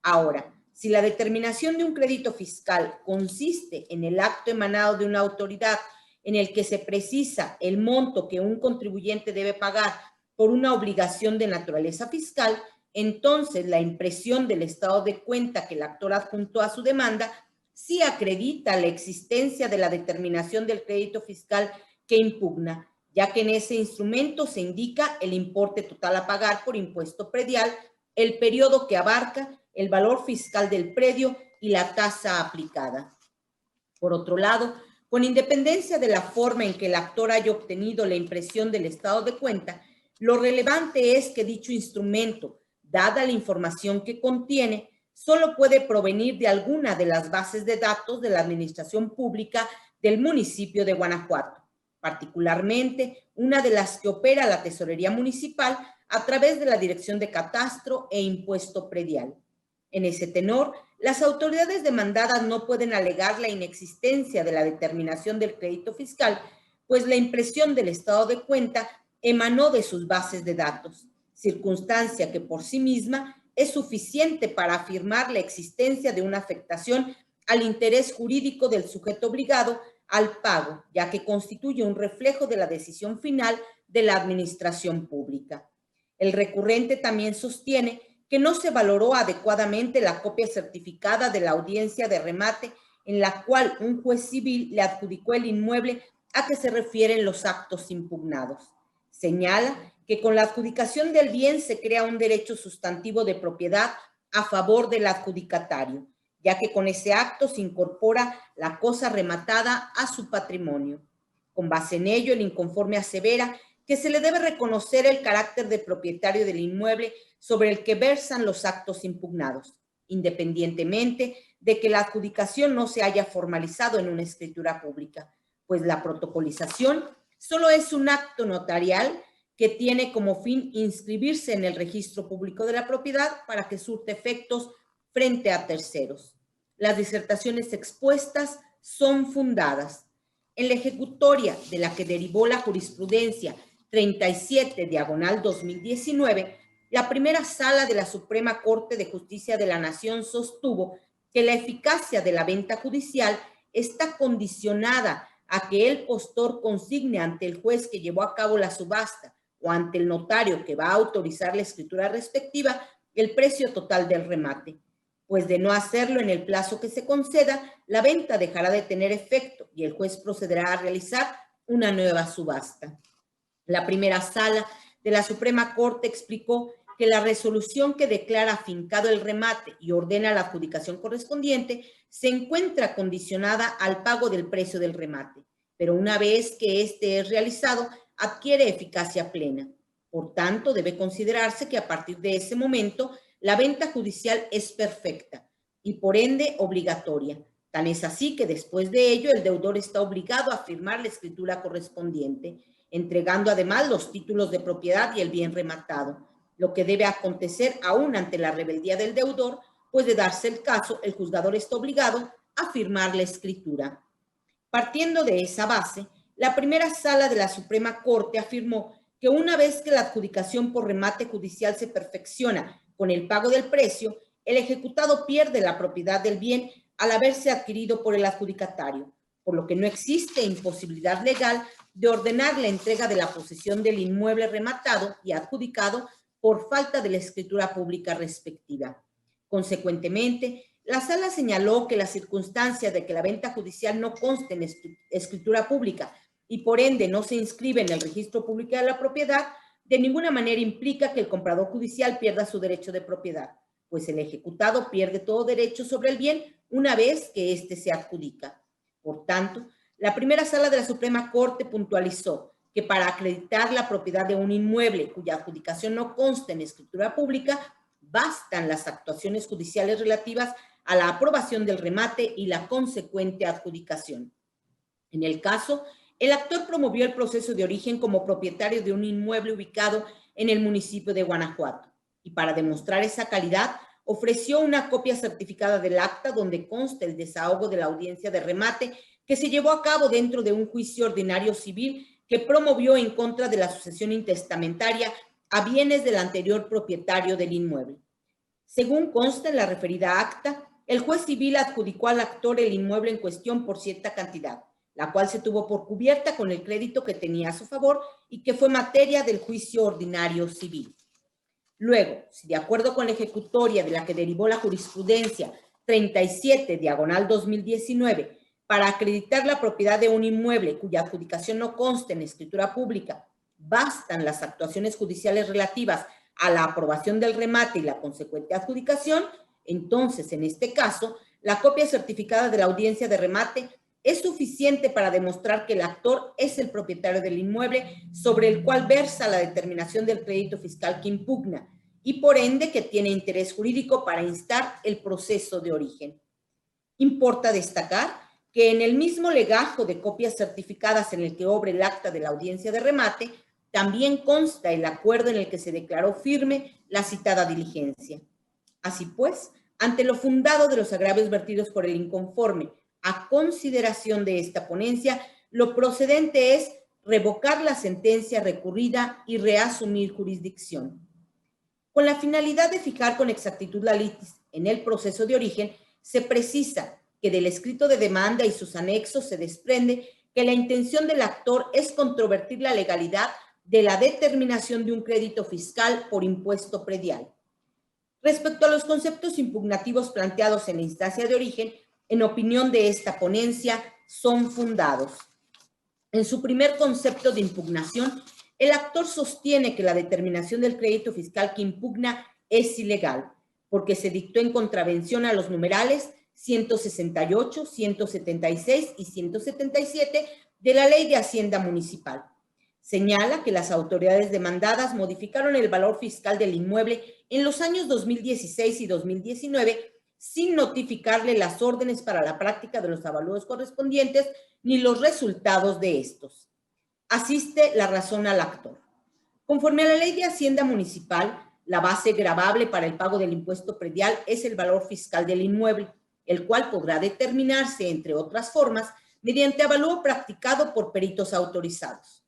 Ahora, si la determinación de un crédito fiscal consiste en el acto emanado de una autoridad en el que se precisa el monto que un contribuyente debe pagar por una obligación de naturaleza fiscal, entonces la impresión del estado de cuenta que el actor adjuntó a su demanda sí acredita la existencia de la determinación del crédito fiscal que impugna, ya que en ese instrumento se indica el importe total a pagar por impuesto predial, el periodo que abarca, el valor fiscal del predio y la tasa aplicada. Por otro lado, con independencia de la forma en que el actor haya obtenido la impresión del estado de cuenta, lo relevante es que dicho instrumento, dada la información que contiene, solo puede provenir de alguna de las bases de datos de la administración pública del municipio de Guanajuato, particularmente una de las que opera la Tesorería Municipal a través de la Dirección de Catastro e Impuesto Predial. En ese tenor, las autoridades demandadas no pueden alegar la inexistencia de la determinación del crédito fiscal, pues la impresión del estado de cuenta emanó de sus bases de datos, circunstancia que por sí misma es suficiente para afirmar la existencia de una afectación al interés jurídico del sujeto obligado al pago, ya que constituye un reflejo de la decisión final de la administración pública. El recurrente también sostiene que no se valoró adecuadamente la copia certificada de la audiencia de remate en la cual un juez civil le adjudicó el inmueble a que se refieren los actos impugnados. Señala que con la adjudicación del bien se crea un derecho sustantivo de propiedad a favor del adjudicatario, ya que con ese acto se incorpora la cosa rematada a su patrimonio. Con base en ello, el inconforme asevera que se le debe reconocer el carácter de propietario del inmueble sobre el que versan los actos impugnados, independientemente de que la adjudicación no se haya formalizado en una escritura pública, pues la protocolización solo es un acto notarial que tiene como fin inscribirse en el registro público de la propiedad para que surte efectos frente a terceros. Las disertaciones expuestas son fundadas en la ejecutoria de la que derivó la jurisprudencia 37/2019, la primera sala de la Suprema Corte de Justicia de la Nación sostuvo que la eficacia de la venta judicial está condicionada a que el postor consigne ante el juez que llevó a cabo la subasta o ante el notario que va a autorizar la escritura respectiva el precio total del remate, pues de no hacerlo en el plazo que se conceda, la venta dejará de tener efecto y el juez procederá a realizar una nueva subasta. La primera sala de la Suprema Corte explicó que la resolución que declara afincado el remate y ordena la adjudicación correspondiente se encuentra condicionada al pago del precio del remate, pero una vez que éste es realizado, adquiere eficacia plena. Por tanto, debe considerarse que a partir de ese momento, la venta judicial es perfecta y por ende obligatoria. Tan es así que después de ello, el deudor está obligado a firmar la escritura correspondiente, entregando además los títulos de propiedad y el bien rematado, lo que debe acontecer aún ante la rebeldía del deudor, pues de darse el caso, el juzgador está obligado a firmar la escritura. Partiendo de esa base, la primera sala de la Suprema Corte afirmó que una vez que la adjudicación por remate judicial se perfecciona con el pago del precio, el ejecutado pierde la propiedad del bien al haberse adquirido por el adjudicatario, por lo que no existe imposibilidad legal de ordenar la entrega de la posesión del inmueble rematado y adjudicado por falta de la escritura pública respectiva. Consecuentemente, la sala señaló que la circunstancia de que la venta judicial no conste en escritura pública y por ende no se inscribe en el registro público de la propiedad, de ninguna manera implica que el comprador judicial pierda su derecho de propiedad, pues el ejecutado pierde todo derecho sobre el bien una vez que éste se adjudica. Por tanto, la primera sala de la Suprema Corte puntualizó que para acreditar la propiedad de un inmueble cuya adjudicación no consta en escritura pública, bastan las actuaciones judiciales relativas a la aprobación del remate y la consecuente adjudicación. En el caso, el actor promovió el proceso de origen como propietario de un inmueble ubicado en el municipio de Guanajuato y para demostrar esa calidad ofreció una copia certificada del acta donde consta el desahogo de la audiencia de remate que se llevó a cabo dentro de un juicio ordinario civil que promovió en contra de la sucesión intestamentaria a bienes del anterior propietario del inmueble. Según consta en la referida acta, el juez civil adjudicó al actor el inmueble en cuestión por cierta cantidad, la cual se tuvo por cubierta con el crédito que tenía a su favor y que fue materia del juicio ordinario civil. Luego, si de acuerdo con la ejecutoria de la que derivó la jurisprudencia 37/2019, para acreditar la propiedad de un inmueble cuya adjudicación no conste en escritura pública, bastan las actuaciones judiciales relativas a la aprobación del remate y la consecuente adjudicación, entonces, en este caso, la copia certificada de la audiencia de remate es suficiente para demostrar que el actor es el propietario del inmueble sobre el cual versa la determinación del crédito fiscal que impugna y por ende que tiene interés jurídico para instar el proceso de origen. Importa destacar que en el mismo legajo de copias certificadas en el que obra el acta de la audiencia de remate, también consta el acuerdo en el que se declaró firme la citada diligencia. Así pues, ante lo fundado de los agravios vertidos por el inconforme, a consideración de esta ponencia, lo procedente es revocar la sentencia recurrida y reasumir jurisdicción. Con la finalidad de fijar con exactitud la litis en el proceso de origen, se precisa que del escrito de demanda y sus anexos se desprende que la intención del actor es controvertir la legalidad de la determinación de un crédito fiscal por impuesto predial. Respecto a los conceptos impugnativos planteados en la instancia de origen, en opinión de esta ponencia, son fundados. En su primer concepto de impugnación, el actor sostiene que la determinación del crédito fiscal que impugna es ilegal, porque se dictó en contravención a los numerales 168, 176 y 177 de la Ley de Hacienda Municipal. Señala que las autoridades demandadas modificaron el valor fiscal del inmueble en los años 2016 y 2019 sin notificarle las órdenes para la práctica de los avalúos correspondientes ni los resultados de estos. Asiste la razón al actor. Conforme a la Ley de Hacienda Municipal, la base gravable para el pago del impuesto predial es el valor fiscal del inmueble, el cual podrá determinarse, entre otras formas, mediante avalúo practicado por peritos autorizados.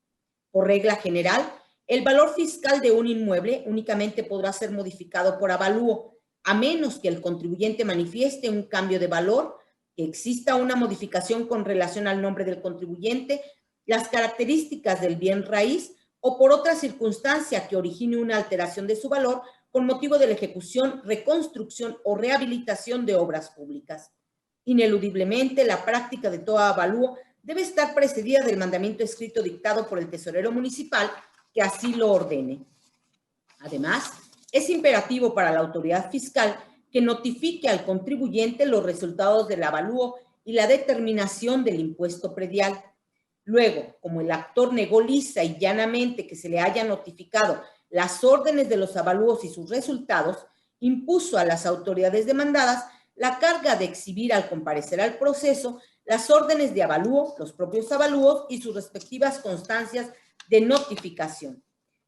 Por regla general, el valor fiscal de un inmueble únicamente podrá ser modificado por avalúo, a menos que el contribuyente manifieste un cambio de valor, que exista una modificación con relación al nombre del contribuyente, las características del bien raíz o por otra circunstancia que origine una alteración de su valor con motivo de la ejecución, reconstrucción o rehabilitación de obras públicas. Ineludiblemente, la práctica de todo avalúo debe estar precedida del mandamiento escrito dictado por el tesorero municipal que así lo ordene. Además, es imperativo para la autoridad fiscal que notifique al contribuyente los resultados del avalúo y la determinación del impuesto predial. Luego, como el actor negó lisa y llanamente que se le haya notificado las órdenes de los avalúos y sus resultados, impuso a las autoridades demandadas la carga de exhibir al comparecer al proceso las órdenes de avalúo, los propios avalúos y sus respectivas constancias de notificación.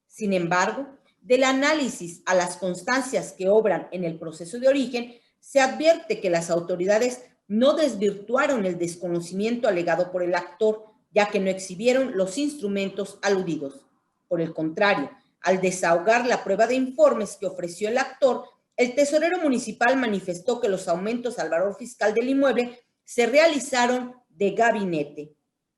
Sin embargo, del análisis a las constancias que obran en el proceso de origen, se advierte que las autoridades no desvirtuaron el desconocimiento alegado por el actor, ya que no exhibieron los instrumentos aludidos. Por el contrario, al desahogar la prueba de informes que ofreció el actor, el tesorero municipal manifestó que los aumentos al valor fiscal del inmueble se realizaron de gabinete.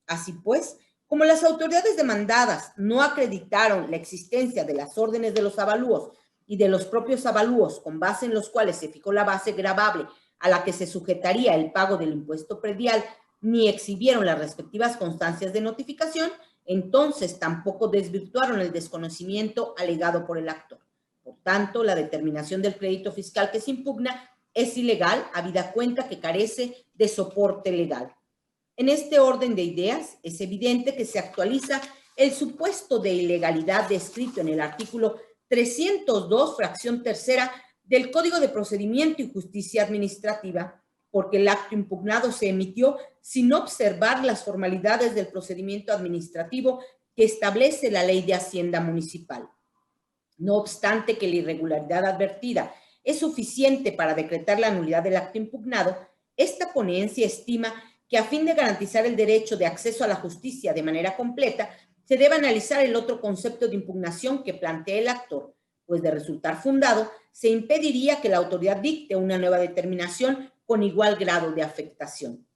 Así pues, como las autoridades demandadas no acreditaron la existencia de las órdenes de los avalúos y de los propios avalúos con base en los cuales se fijó la base gravable a la que se sujetaría el pago del impuesto predial, ni exhibieron las respectivas constancias de notificación, entonces tampoco desvirtuaron el desconocimiento alegado por el actor. Por tanto, la determinación del crédito fiscal que se impugna es ilegal, habida cuenta que carece de soporte legal. En este orden de ideas, es evidente que se actualiza el supuesto de ilegalidad descrito en el artículo 302, fracción tercera del Código de Procedimiento y Justicia Administrativa, porque el acto impugnado se emitió sin observar las formalidades del procedimiento administrativo que establece la Ley de Hacienda Municipal. No obstante que la irregularidad advertida es suficiente para decretar la nulidad del acto impugnado, esta ponencia estima que a fin de garantizar el derecho de acceso a la justicia de manera completa, se debe analizar el otro concepto de impugnación que plantea el actor, pues de resultar fundado, se impediría que la autoridad dicte una nueva determinación con igual grado de afectación.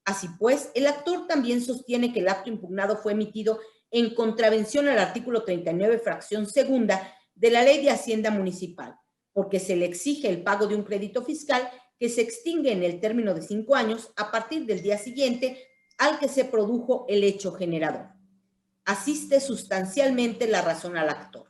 Así pues, el actor también sostiene que el acto impugnado fue emitido en contravención al artículo 39, fracción segunda de la Ley de Hacienda Municipal, porque se le exige el pago de un crédito fiscal que se extingue en el término de 5 años a partir del día siguiente al que se produjo el hecho generador. Asiste sustancialmente la razón al actor.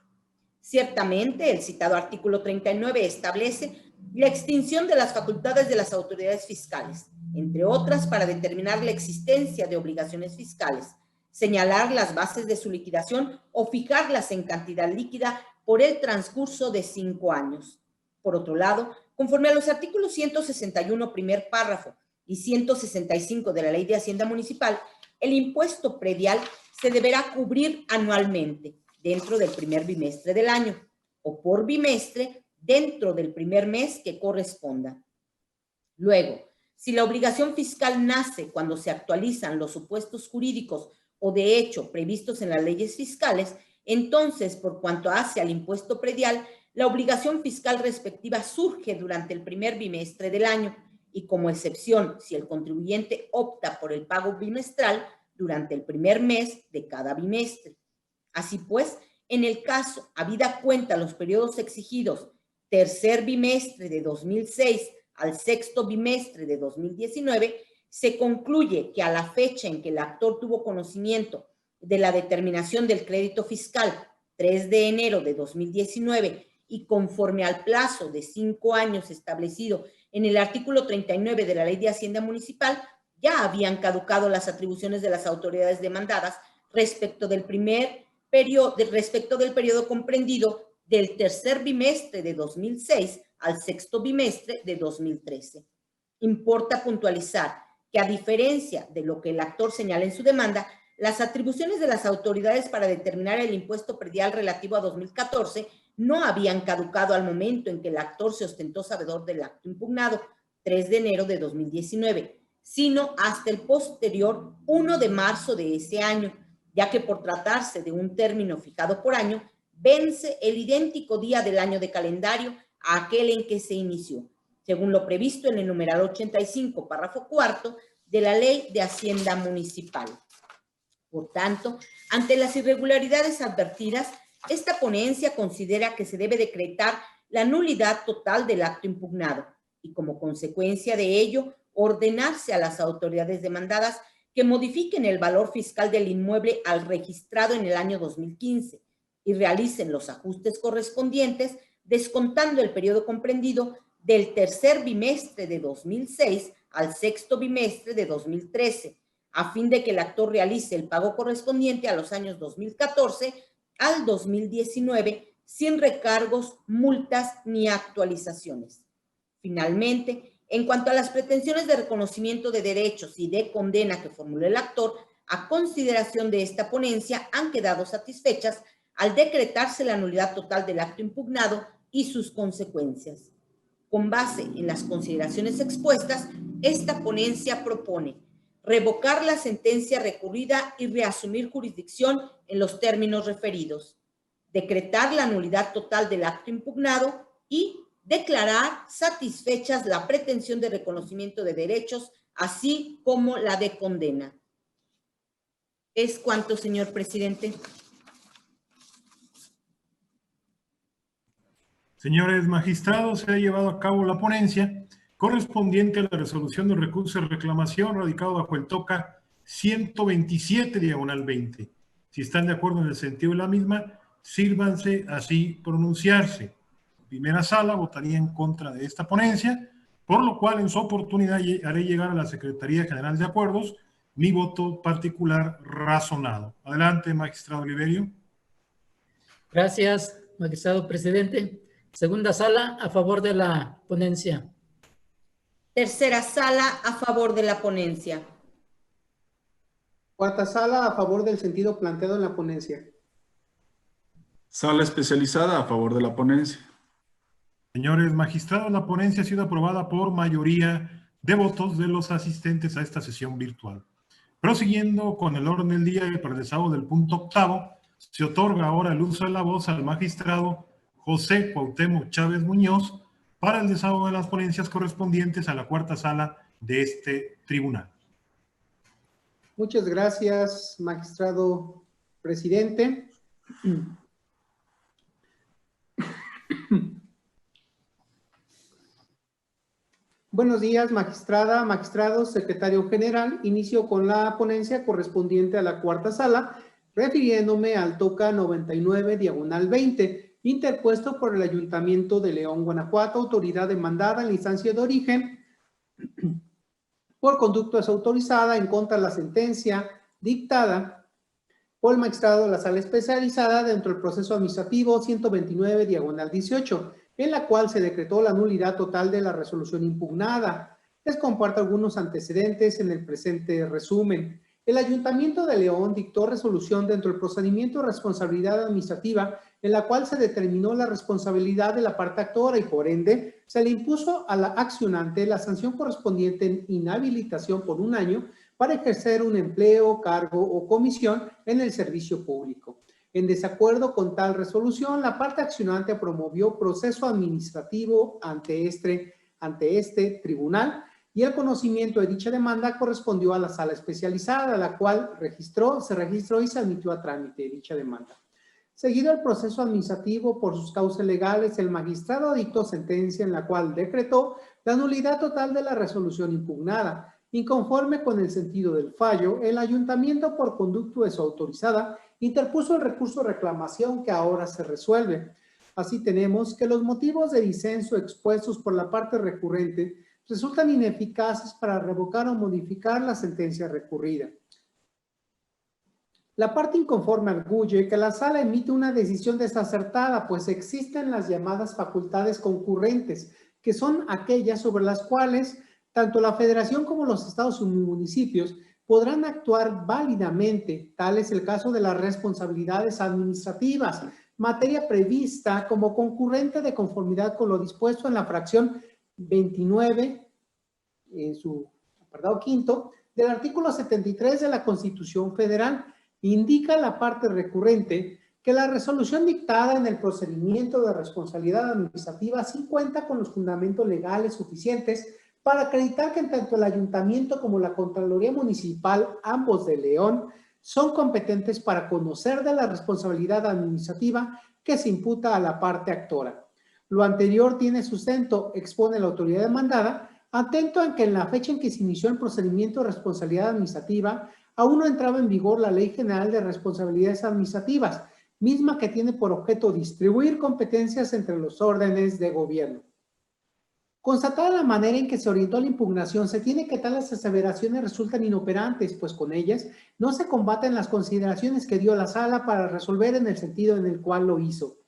Ciertamente, el citado artículo 39 establece la extinción de las facultades de las autoridades fiscales, entre otras para determinar la existencia de obligaciones fiscales, señalar las bases de su liquidación o fijarlas en cantidad líquida por el transcurso de 5 años. Por otro lado, conforme a los artículos 161, primer párrafo, y 165 de la Ley de Hacienda Municipal, el impuesto predial se deberá cubrir anualmente dentro del primer bimestre del año o por bimestre dentro del primer mes que corresponda. Luego, si la obligación fiscal nace cuando se actualizan los supuestos jurídicos o de hecho previstos en las leyes fiscales, entonces, por cuanto hace al impuesto predial, la obligación fiscal respectiva surge durante el primer bimestre del año, y como excepción si el contribuyente opta por el pago bimestral durante el primer mes de cada bimestre. Así pues, en el caso, habida cuenta los periodos exigidos tercer bimestre de 2006 al sexto bimestre de 2019, se concluye que a la fecha en que el actor tuvo conocimiento de la determinación del crédito fiscal 3 de enero de 2019 y conforme al plazo de 5 años establecido en el artículo 39 de la Ley de Hacienda Municipal, ya habían caducado las atribuciones de las autoridades demandadas respecto del periodo comprendido del tercer bimestre de 2006 al sexto bimestre de 2013. Importa puntualizar que, a diferencia de lo que el actor señala en su demanda, las atribuciones de las autoridades para determinar el impuesto predial relativo a 2014 no habían caducado al momento en que el actor se ostentó sabedor del acto impugnado, 3 de enero de 2019, sino hasta el posterior 1 de marzo de ese año, ya que por tratarse de un término fijado por año, vence el idéntico día del año de calendario a aquel en que se inició, según lo previsto en el numeral 85, párrafo cuarto de la Ley de Hacienda Municipal. Por tanto, ante las irregularidades advertidas, esta ponencia considera que se debe decretar la nulidad total del acto impugnado y, como consecuencia de ello, ordenarse a las autoridades demandadas que modifiquen el valor fiscal del inmueble al registrado en el año 2015 y realicen los ajustes correspondientes, descontando el periodo comprendido del tercer bimestre de 2006 al sexto bimestre de 2013, a fin de que el actor realice el pago correspondiente a los años 2014 al 2019 sin recargos, multas ni actualizaciones. Finalmente, en cuanto a las pretensiones de reconocimiento de derechos y de condena que formuló el actor, a consideración de esta ponencia han quedado satisfechas al decretarse la nulidad total del acto impugnado y sus consecuencias. Con base en las consideraciones expuestas, esta ponencia propone revocar la sentencia recurrida y reasumir jurisdicción en los términos referidos, decretar la nulidad total del acto impugnado y declarar satisfechas la pretensión de reconocimiento de derechos, así como la de condena. Es cuanto, señor presidente. Señores magistrados, se ha llevado a cabo la ponencia correspondiente a la resolución del recurso de reclamación radicado bajo el TOCA 127/20. Si están de acuerdo en el sentido de la misma, sírvanse así pronunciarse. Primera sala votaría en contra de esta ponencia, por lo cual en su oportunidad haré llegar a la Secretaría General de Acuerdos mi voto particular razonado. Adelante, magistrado Oliverio. Gracias, magistrado presidente. Segunda sala, a favor de la ponencia. Tercera sala, a favor de la ponencia. Cuarta sala, a favor del sentido planteado en la ponencia. Sala especializada, a favor de la ponencia. Señores magistrados, la ponencia ha sido aprobada por mayoría de votos de los asistentes a esta sesión virtual. Prosiguiendo con el orden del día para el desahogo del punto octavo, se otorga ahora el uso de la voz al magistrado José Cuauhtémoc Chávez Muñoz para el desahogo de las ponencias correspondientes a la cuarta sala de este tribunal. Muchas gracias, magistrado presidente. Buenos días, magistrada, magistrados, secretario general. Inicio con la ponencia correspondiente a la cuarta sala, refiriéndome al TOCA 99/20, interpuesto por el Ayuntamiento de León, Guanajuato, autoridad demandada en la instancia de origen, por conducta desautorizada en contra de la sentencia dictada por el magistrado de la sala especializada dentro del proceso administrativo 129/18, en la cual se decretó la nulidad total de la resolución impugnada. Les comparto algunos antecedentes en el presente resumen. El Ayuntamiento de León dictó resolución dentro del procedimiento de responsabilidad administrativa en la cual se determinó la responsabilidad de la parte actora y por ende se le impuso a la accionante la sanción correspondiente en inhabilitación por 1 año para ejercer un empleo, cargo o comisión en el servicio público. En desacuerdo con tal resolución, la parte accionante promovió proceso administrativo ante este tribunal, y el conocimiento de dicha demanda correspondió a la sala especializada, la cual se registró y se admitió a trámite dicha demanda. Seguido el proceso administrativo por sus causas legales, el magistrado dictó sentencia en la cual decretó la nulidad total de la resolución impugnada. Inconforme con el sentido del fallo, el ayuntamiento, por conducto desautorizada, interpuso el recurso de reclamación que ahora se resuelve. Así tenemos que los motivos de disenso expuestos por la parte recurrente resultan ineficaces para revocar o modificar la sentencia recurrida. La parte inconforme arguye que la sala emite una decisión desacertada, pues existen las llamadas facultades concurrentes, que son aquellas sobre las cuales tanto la Federación como los estados y municipios podrán actuar válidamente. Tal es el caso de las responsabilidades administrativas, materia prevista como concurrente de conformidad con lo dispuesto en la fracción 29, en su apartado quinto, del artículo 73 de la Constitución Federal. Indica la parte recurrente que la resolución dictada en el procedimiento de responsabilidad administrativa sí cuenta con los fundamentos legales suficientes para acreditar que tanto el ayuntamiento como la Contraloría Municipal, ambos de León, son competentes para conocer de la responsabilidad administrativa que se imputa a la parte actora. Lo anterior tiene sustento, expone la autoridad demandada, atento a que en la fecha en que se inició el procedimiento de responsabilidad administrativa, aún no entraba en vigor la Ley General de Responsabilidades Administrativas, misma que tiene por objeto distribuir competencias entre los órdenes de gobierno. Constatada la manera en que se orientó la impugnación, se tiene que tales aseveraciones resultan inoperantes, pues con ellas no se combaten las consideraciones que dio la sala para resolver en el sentido en el cual lo hizo.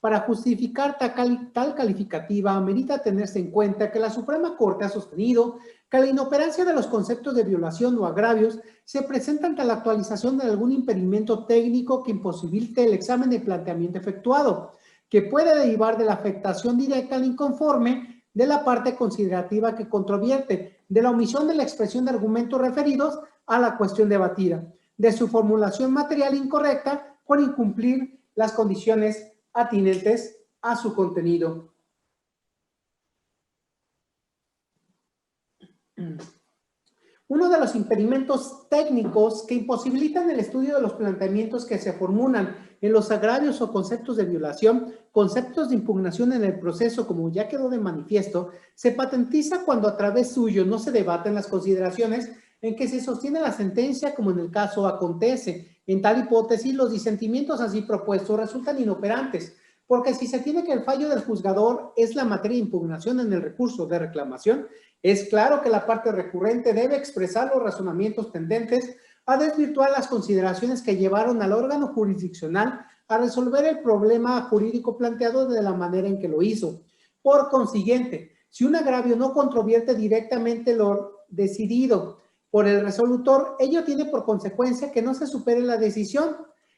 Para justificar tal calificativa, amerita tenerse en cuenta que la Suprema Corte ha sostenido que la inoperancia de los conceptos de violación o agravios se presenta ante la actualización de algún impedimento técnico que imposibilite el examen de planteamiento efectuado, que puede derivar de la afectación directa al inconforme de la parte considerativa que controvierte, de la omisión de la expresión de argumentos referidos a la cuestión debatida, de su formulación material incorrecta por incumplir las condiciones atinentes a su contenido. Uno de los impedimentos técnicos que imposibilitan el estudio de los planteamientos que se formulan en los agravios o conceptos de violación, conceptos de impugnación en el proceso, como ya quedó de manifiesto, se patentiza cuando a través suyo no se debaten las consideraciones en que se sostiene la sentencia, como en el caso acontece. En tal hipótesis, los disentimientos así propuestos resultan inoperantes, porque si se tiene que el fallo del juzgador es la materia de impugnación en el recurso de reclamación, es claro que la parte recurrente debe expresar los razonamientos tendentes a desvirtuar las consideraciones que llevaron al órgano jurisdiccional a resolver el problema jurídico planteado de la manera en que lo hizo. Por consiguiente, si un agravio no controvierte directamente lo decidido por el resolutor, ello tiene por consecuencia que no se supere la decisión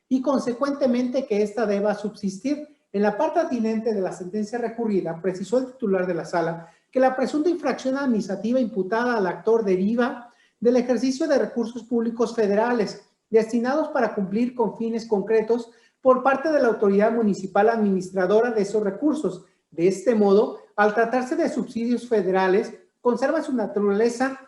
y consecuentemente que ésta deba subsistir. En la parte atinente de la sentencia recurrida, precisó el titular de la sala que la presunta infracción administrativa imputada al actor deriva del ejercicio de recursos públicos federales destinados para cumplir con fines concretos por parte de la autoridad municipal administradora de esos recursos. De este modo, al tratarse de subsidios federales, conserva su naturaleza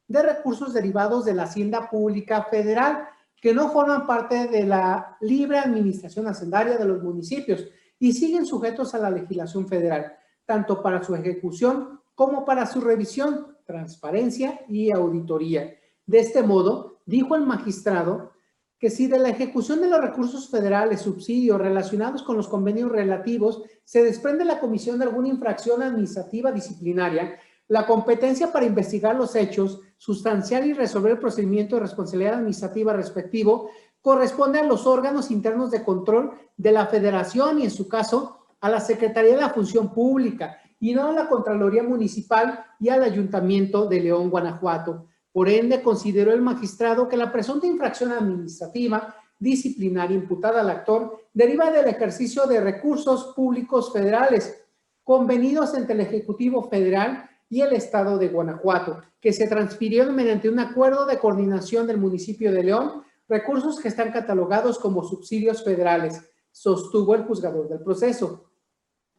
de recursos derivados de la hacienda pública federal, que no forman parte de la libre administración hacendaria de los municipios y siguen sujetos a la legislación federal, tanto para su ejecución como para su revisión, transparencia y auditoría. De este modo, dijo el magistrado que si de la ejecución de los recursos federales, subsidios relacionados con los convenios relativos, se desprende la comisión de alguna infracción administrativa disciplinaria, la competencia para investigar los hechos, sustanciar y resolver el procedimiento de responsabilidad administrativa respectivo, corresponde a los órganos internos de control de la Federación y, en su caso, a la Secretaría de la Función Pública y no a la Contraloría Municipal y al Ayuntamiento de León, Guanajuato. Por ende, consideró el magistrado que la presunta infracción administrativa disciplinaria imputada al actor deriva del ejercicio de recursos públicos federales convenidos entre el Ejecutivo Federal y el Estado de Guanajuato, que se transfirieron mediante un acuerdo de coordinación del municipio de León, recursos que están catalogados como subsidios federales, sostuvo el juzgador del proceso.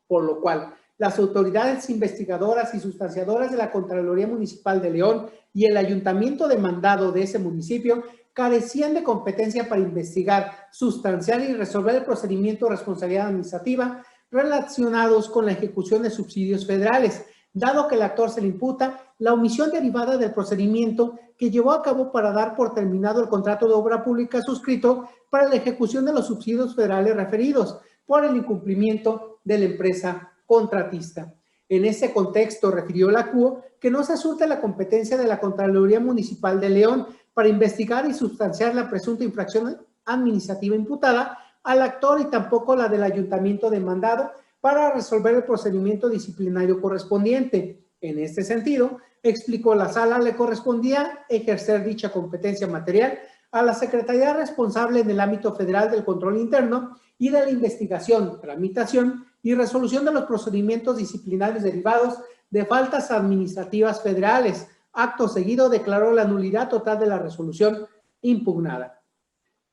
Por lo cual, las autoridades investigadoras y sustanciadoras de la Contraloría Municipal de León y el ayuntamiento demandado de ese municipio carecían de competencia para investigar, sustanciar y resolver el procedimiento de responsabilidad administrativa relacionados con la ejecución de subsidios federales, dado que al actor se le imputa la omisión derivada del procedimiento que llevó a cabo para dar por terminado el contrato de obra pública suscrito para la ejecución de los subsidios federales referidos por el incumplimiento de la empresa contratista. En ese contexto, refirió la CUO que no se surte la competencia de la Contraloría Municipal de León para investigar y sustanciar la presunta infracción administrativa imputada al actor y tampoco la del ayuntamiento demandado para resolver el procedimiento disciplinario correspondiente. En este sentido, explicó la sala, le correspondía ejercer dicha competencia material a la Secretaría responsable en el ámbito federal del control interno y de la investigación, tramitación y resolución de los procedimientos disciplinarios derivados de faltas administrativas federales. Acto seguido declaró la nulidad total de la resolución impugnada.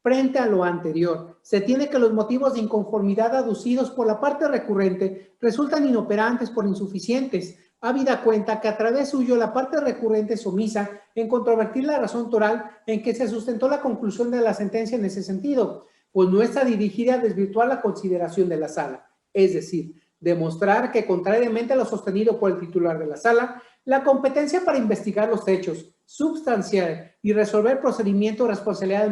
Frente a lo anterior, se tiene que los motivos de inconformidad aducidos por la parte recurrente resultan inoperantes por insuficientes, habida cuenta que a través suyo la parte recurrente es omisa en controvertir la razón toral en que se sustentó la conclusión de la sentencia en ese sentido, pues no está dirigida a desvirtuar la consideración de la sala, es decir, demostrar que contrariamente a lo sostenido por el titular de la sala, la competencia para investigar los hechos, substanciar y resolver procedimiento de responsabilidad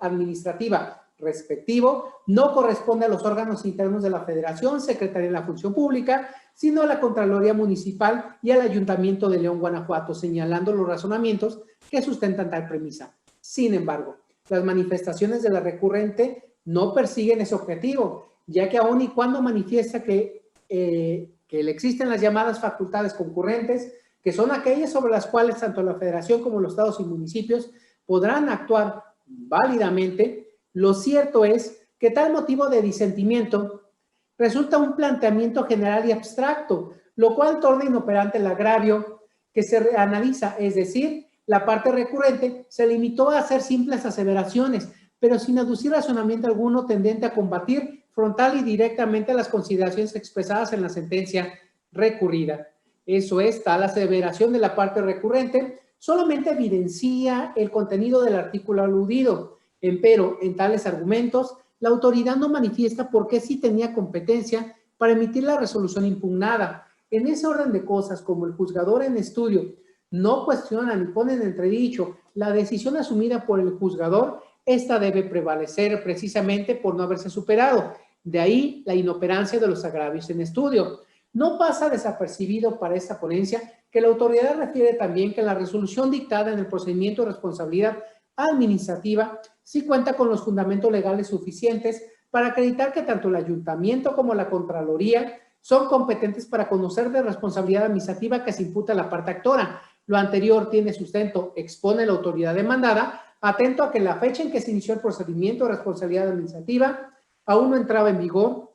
administrativa respectivo no corresponde a los órganos internos de la Federación, Secretaría de la Función Pública, sino a la Contraloría Municipal y al Ayuntamiento de León, Guanajuato, señalando los razonamientos que sustentan tal premisa. Sin embargo, las manifestaciones de la recurrente no persiguen ese objetivo, ya que aun y cuando manifiesta que le existen las llamadas facultades concurrentes, que son aquellas sobre las cuales tanto la Federación como los estados y municipios podrán actuar válidamente, lo cierto es que tal motivo de disentimiento resulta un planteamiento general y abstracto, lo cual torna inoperante el agravio que se analiza, es decir, la parte recurrente se limitó a hacer simples aseveraciones, pero sin aducir razonamiento alguno tendente a combatir frontal y directamente las consideraciones expresadas en la sentencia recurrida. Eso es, tal aseveración de la parte recurrente solamente evidencia el contenido del artículo aludido. Empero, en tales argumentos, la autoridad no manifiesta por qué sí tenía competencia para emitir la resolución impugnada. En ese orden de cosas, como el juzgador en estudio no cuestiona ni pone en entredicho la decisión asumida por el juzgador, esta debe prevalecer precisamente por no haberse superado. De ahí la inoperancia de los agravios en estudio. No pasa desapercibido para esta ponencia que la autoridad refiere también que la resolución dictada en el procedimiento de responsabilidad administrativa sí cuenta con los fundamentos legales suficientes para acreditar que tanto el ayuntamiento como la Contraloría son competentes para conocer de responsabilidad administrativa que se imputa a la parte actora. Lo anterior tiene sustento, expone la autoridad demandada, atento a que la fecha en que se inició el procedimiento de responsabilidad administrativa aún no entraba en vigor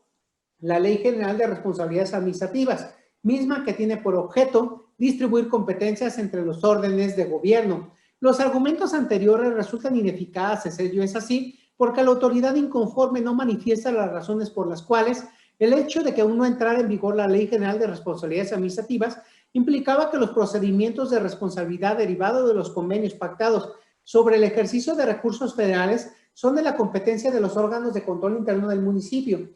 la Ley General de Responsabilidades Administrativas, misma que tiene por objeto distribuir competencias entre los órdenes de gobierno. Los argumentos anteriores resultan ineficaces, ello es así, porque la autoridad inconforme no manifiesta las razones por las cuales el hecho de que aún no entrara en vigor la Ley General de Responsabilidades Administrativas implicaba que los procedimientos de responsabilidad derivados de los convenios pactados sobre el ejercicio de recursos federales son de la competencia de los órganos de control interno del municipio,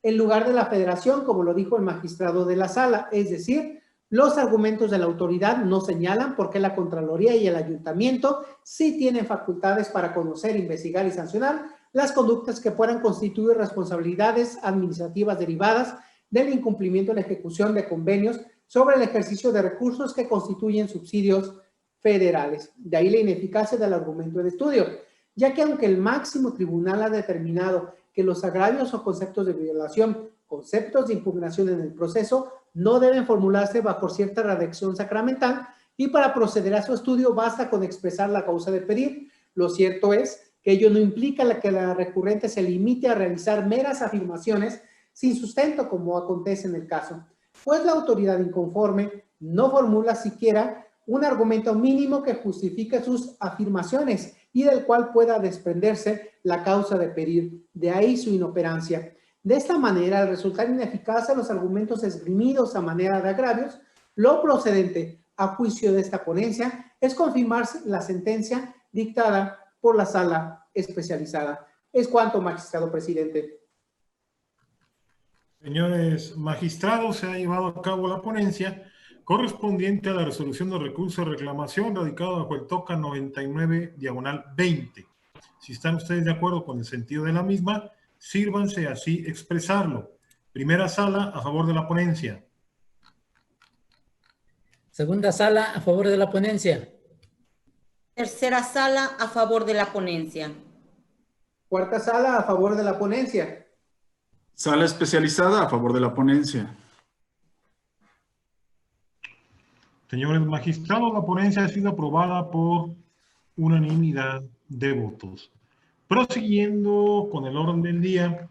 en lugar de la Federación, como lo dijo el magistrado de la sala, es decir, los argumentos de la autoridad no señalan por qué la Contraloría y el Ayuntamiento sí tienen facultades para conocer, investigar y sancionar las conductas que puedan constituir responsabilidades administrativas derivadas del incumplimiento en la ejecución de convenios sobre el ejercicio de recursos que constituyen subsidios federales. De ahí la ineficacia del argumento de estudio, ya que aunque el máximo tribunal ha determinado que los agravios o conceptos de violación, conceptos de impugnación en el proceso, no deben formularse bajo cierta redacción sacramental y para proceder a su estudio basta con expresar la causa de pedir. Lo cierto es que ello no implica que la recurrente se limite a realizar meras afirmaciones sin sustento como acontece en el caso, pues la autoridad inconforme no formula siquiera un argumento mínimo que justifique sus afirmaciones y del cual pueda desprenderse la causa de pedir. De ahí su inoperancia. De esta manera, al resultar ineficaces los argumentos esgrimidos a manera de agravios, lo procedente a juicio de esta ponencia es confirmar la sentencia dictada por la sala especializada. Es cuanto, magistrado presidente. Señores magistrados, se ha llevado a cabo la ponencia correspondiente a la resolución de recurso de reclamación radicado bajo el TOCA 99/20. Si están ustedes de acuerdo con el sentido de la misma, sírvanse así expresarlo. Primera sala, a favor de la ponencia. Segunda sala, a favor de la ponencia. Tercera sala, a favor de la ponencia. Cuarta sala, a favor de la ponencia. Sala especializada a favor de la ponencia. Señores magistrados, la ponencia ha sido aprobada por unanimidad de votos. Prosiguiendo con el orden del día,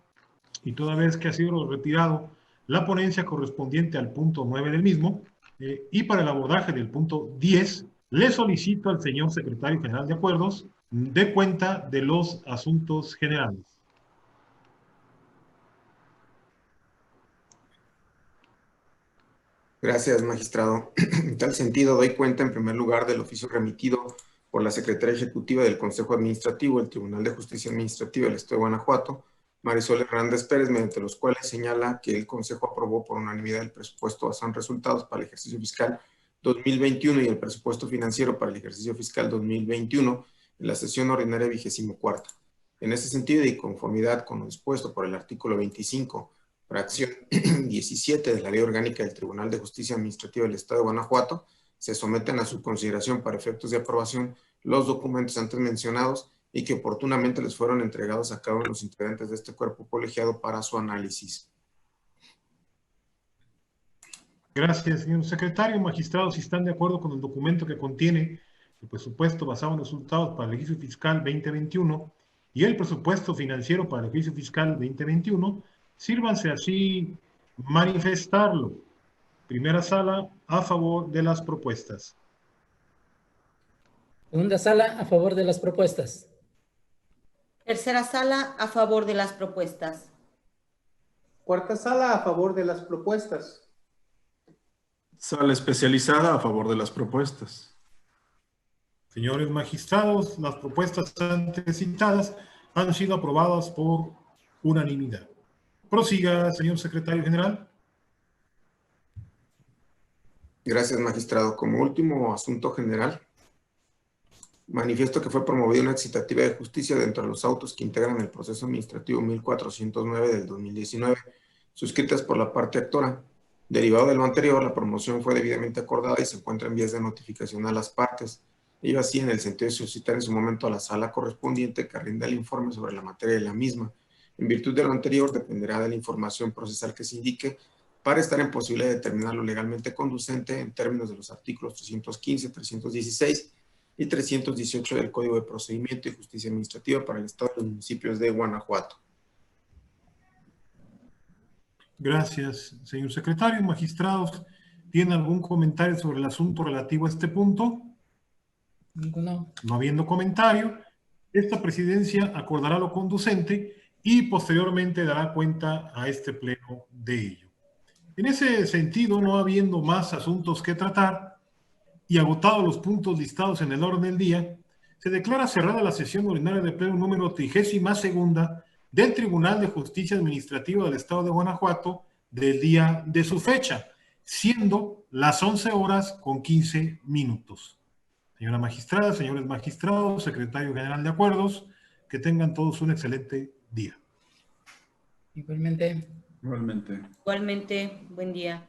y toda vez que ha sido retirado la ponencia correspondiente al punto 9 del mismo, y para el abordaje del punto 10, le solicito al señor secretario general de acuerdos dé cuenta de los asuntos generales. Gracias, magistrado. En tal sentido, doy cuenta en primer lugar del oficio remitido por la Secretaria Ejecutiva del Consejo Administrativo del Tribunal de Justicia Administrativa del Estado de Guanajuato, Marisol Hernández Pérez, mediante los cuales señala que el Consejo aprobó por unanimidad el presupuesto basado en resultados para el ejercicio fiscal 2021 y el presupuesto financiero para el ejercicio fiscal 2021 en la sesión ordinaria 24ª. En ese sentido y conformidad con lo dispuesto por el artículo 25, fracción 17 de la Ley Orgánica del Tribunal de Justicia Administrativa del Estado de Guanajuato, se someten a su consideración para efectos de aprobación los documentos antes mencionados y que oportunamente les fueron entregados a cada uno de los integrantes de este cuerpo colegiado para su análisis. Gracias, señor secretario. Magistrados, si están de acuerdo con el documento que contiene el presupuesto basado en resultados para el ejercicio fiscal 2021 y el presupuesto financiero para el ejercicio fiscal 2021, sírvanse así manifestarlo. Primera sala, a favor de las propuestas. Segunda sala, a favor de las propuestas. Tercera sala, a favor de las propuestas. Cuarta sala, a favor de las propuestas. Sala especializada a favor de las propuestas. Señores magistrados, las propuestas antes citadas han sido aprobadas por unanimidad. Prosiga, señor secretario general. Gracias, magistrado. Como último asunto general, manifiesto que fue promovida una excitativa de justicia dentro de los autos que integran el proceso administrativo 1409 del 2019, suscritas por la parte actora. Derivado de lo anterior, la promoción fue debidamente acordada y se encuentra en vías de notificación a las partes. Ello así en el sentido de solicitar en su momento a la sala correspondiente que rinda el informe sobre la materia de la misma. En virtud de lo anterior, dependerá de la información procesal que se indique para estar en posibilidad de determinarlo legalmente conducente en términos de los artículos 315, 316 y 318 del Código de Procedimiento y Justicia Administrativa para el Estado y los municipios de Guanajuato. Gracias, señor secretario. Magistrados, ¿tienen algún comentario sobre el asunto relativo a este punto? Ninguno. No habiendo comentario, esta presidencia acordará lo conducente y posteriormente dará cuenta a este pleno de ello. En ese sentido, no habiendo más asuntos que tratar y agotados los puntos listados en el orden del día, se declara cerrada la sesión ordinaria de pleno número 32ª del Tribunal de Justicia Administrativa del Estado de Guanajuato del día de su fecha, siendo las 11:15. Señora magistrada, señores magistrados, secretario general de acuerdos, que tengan todos un excelente día. Igualmente. Igualmente. Igualmente, buen día.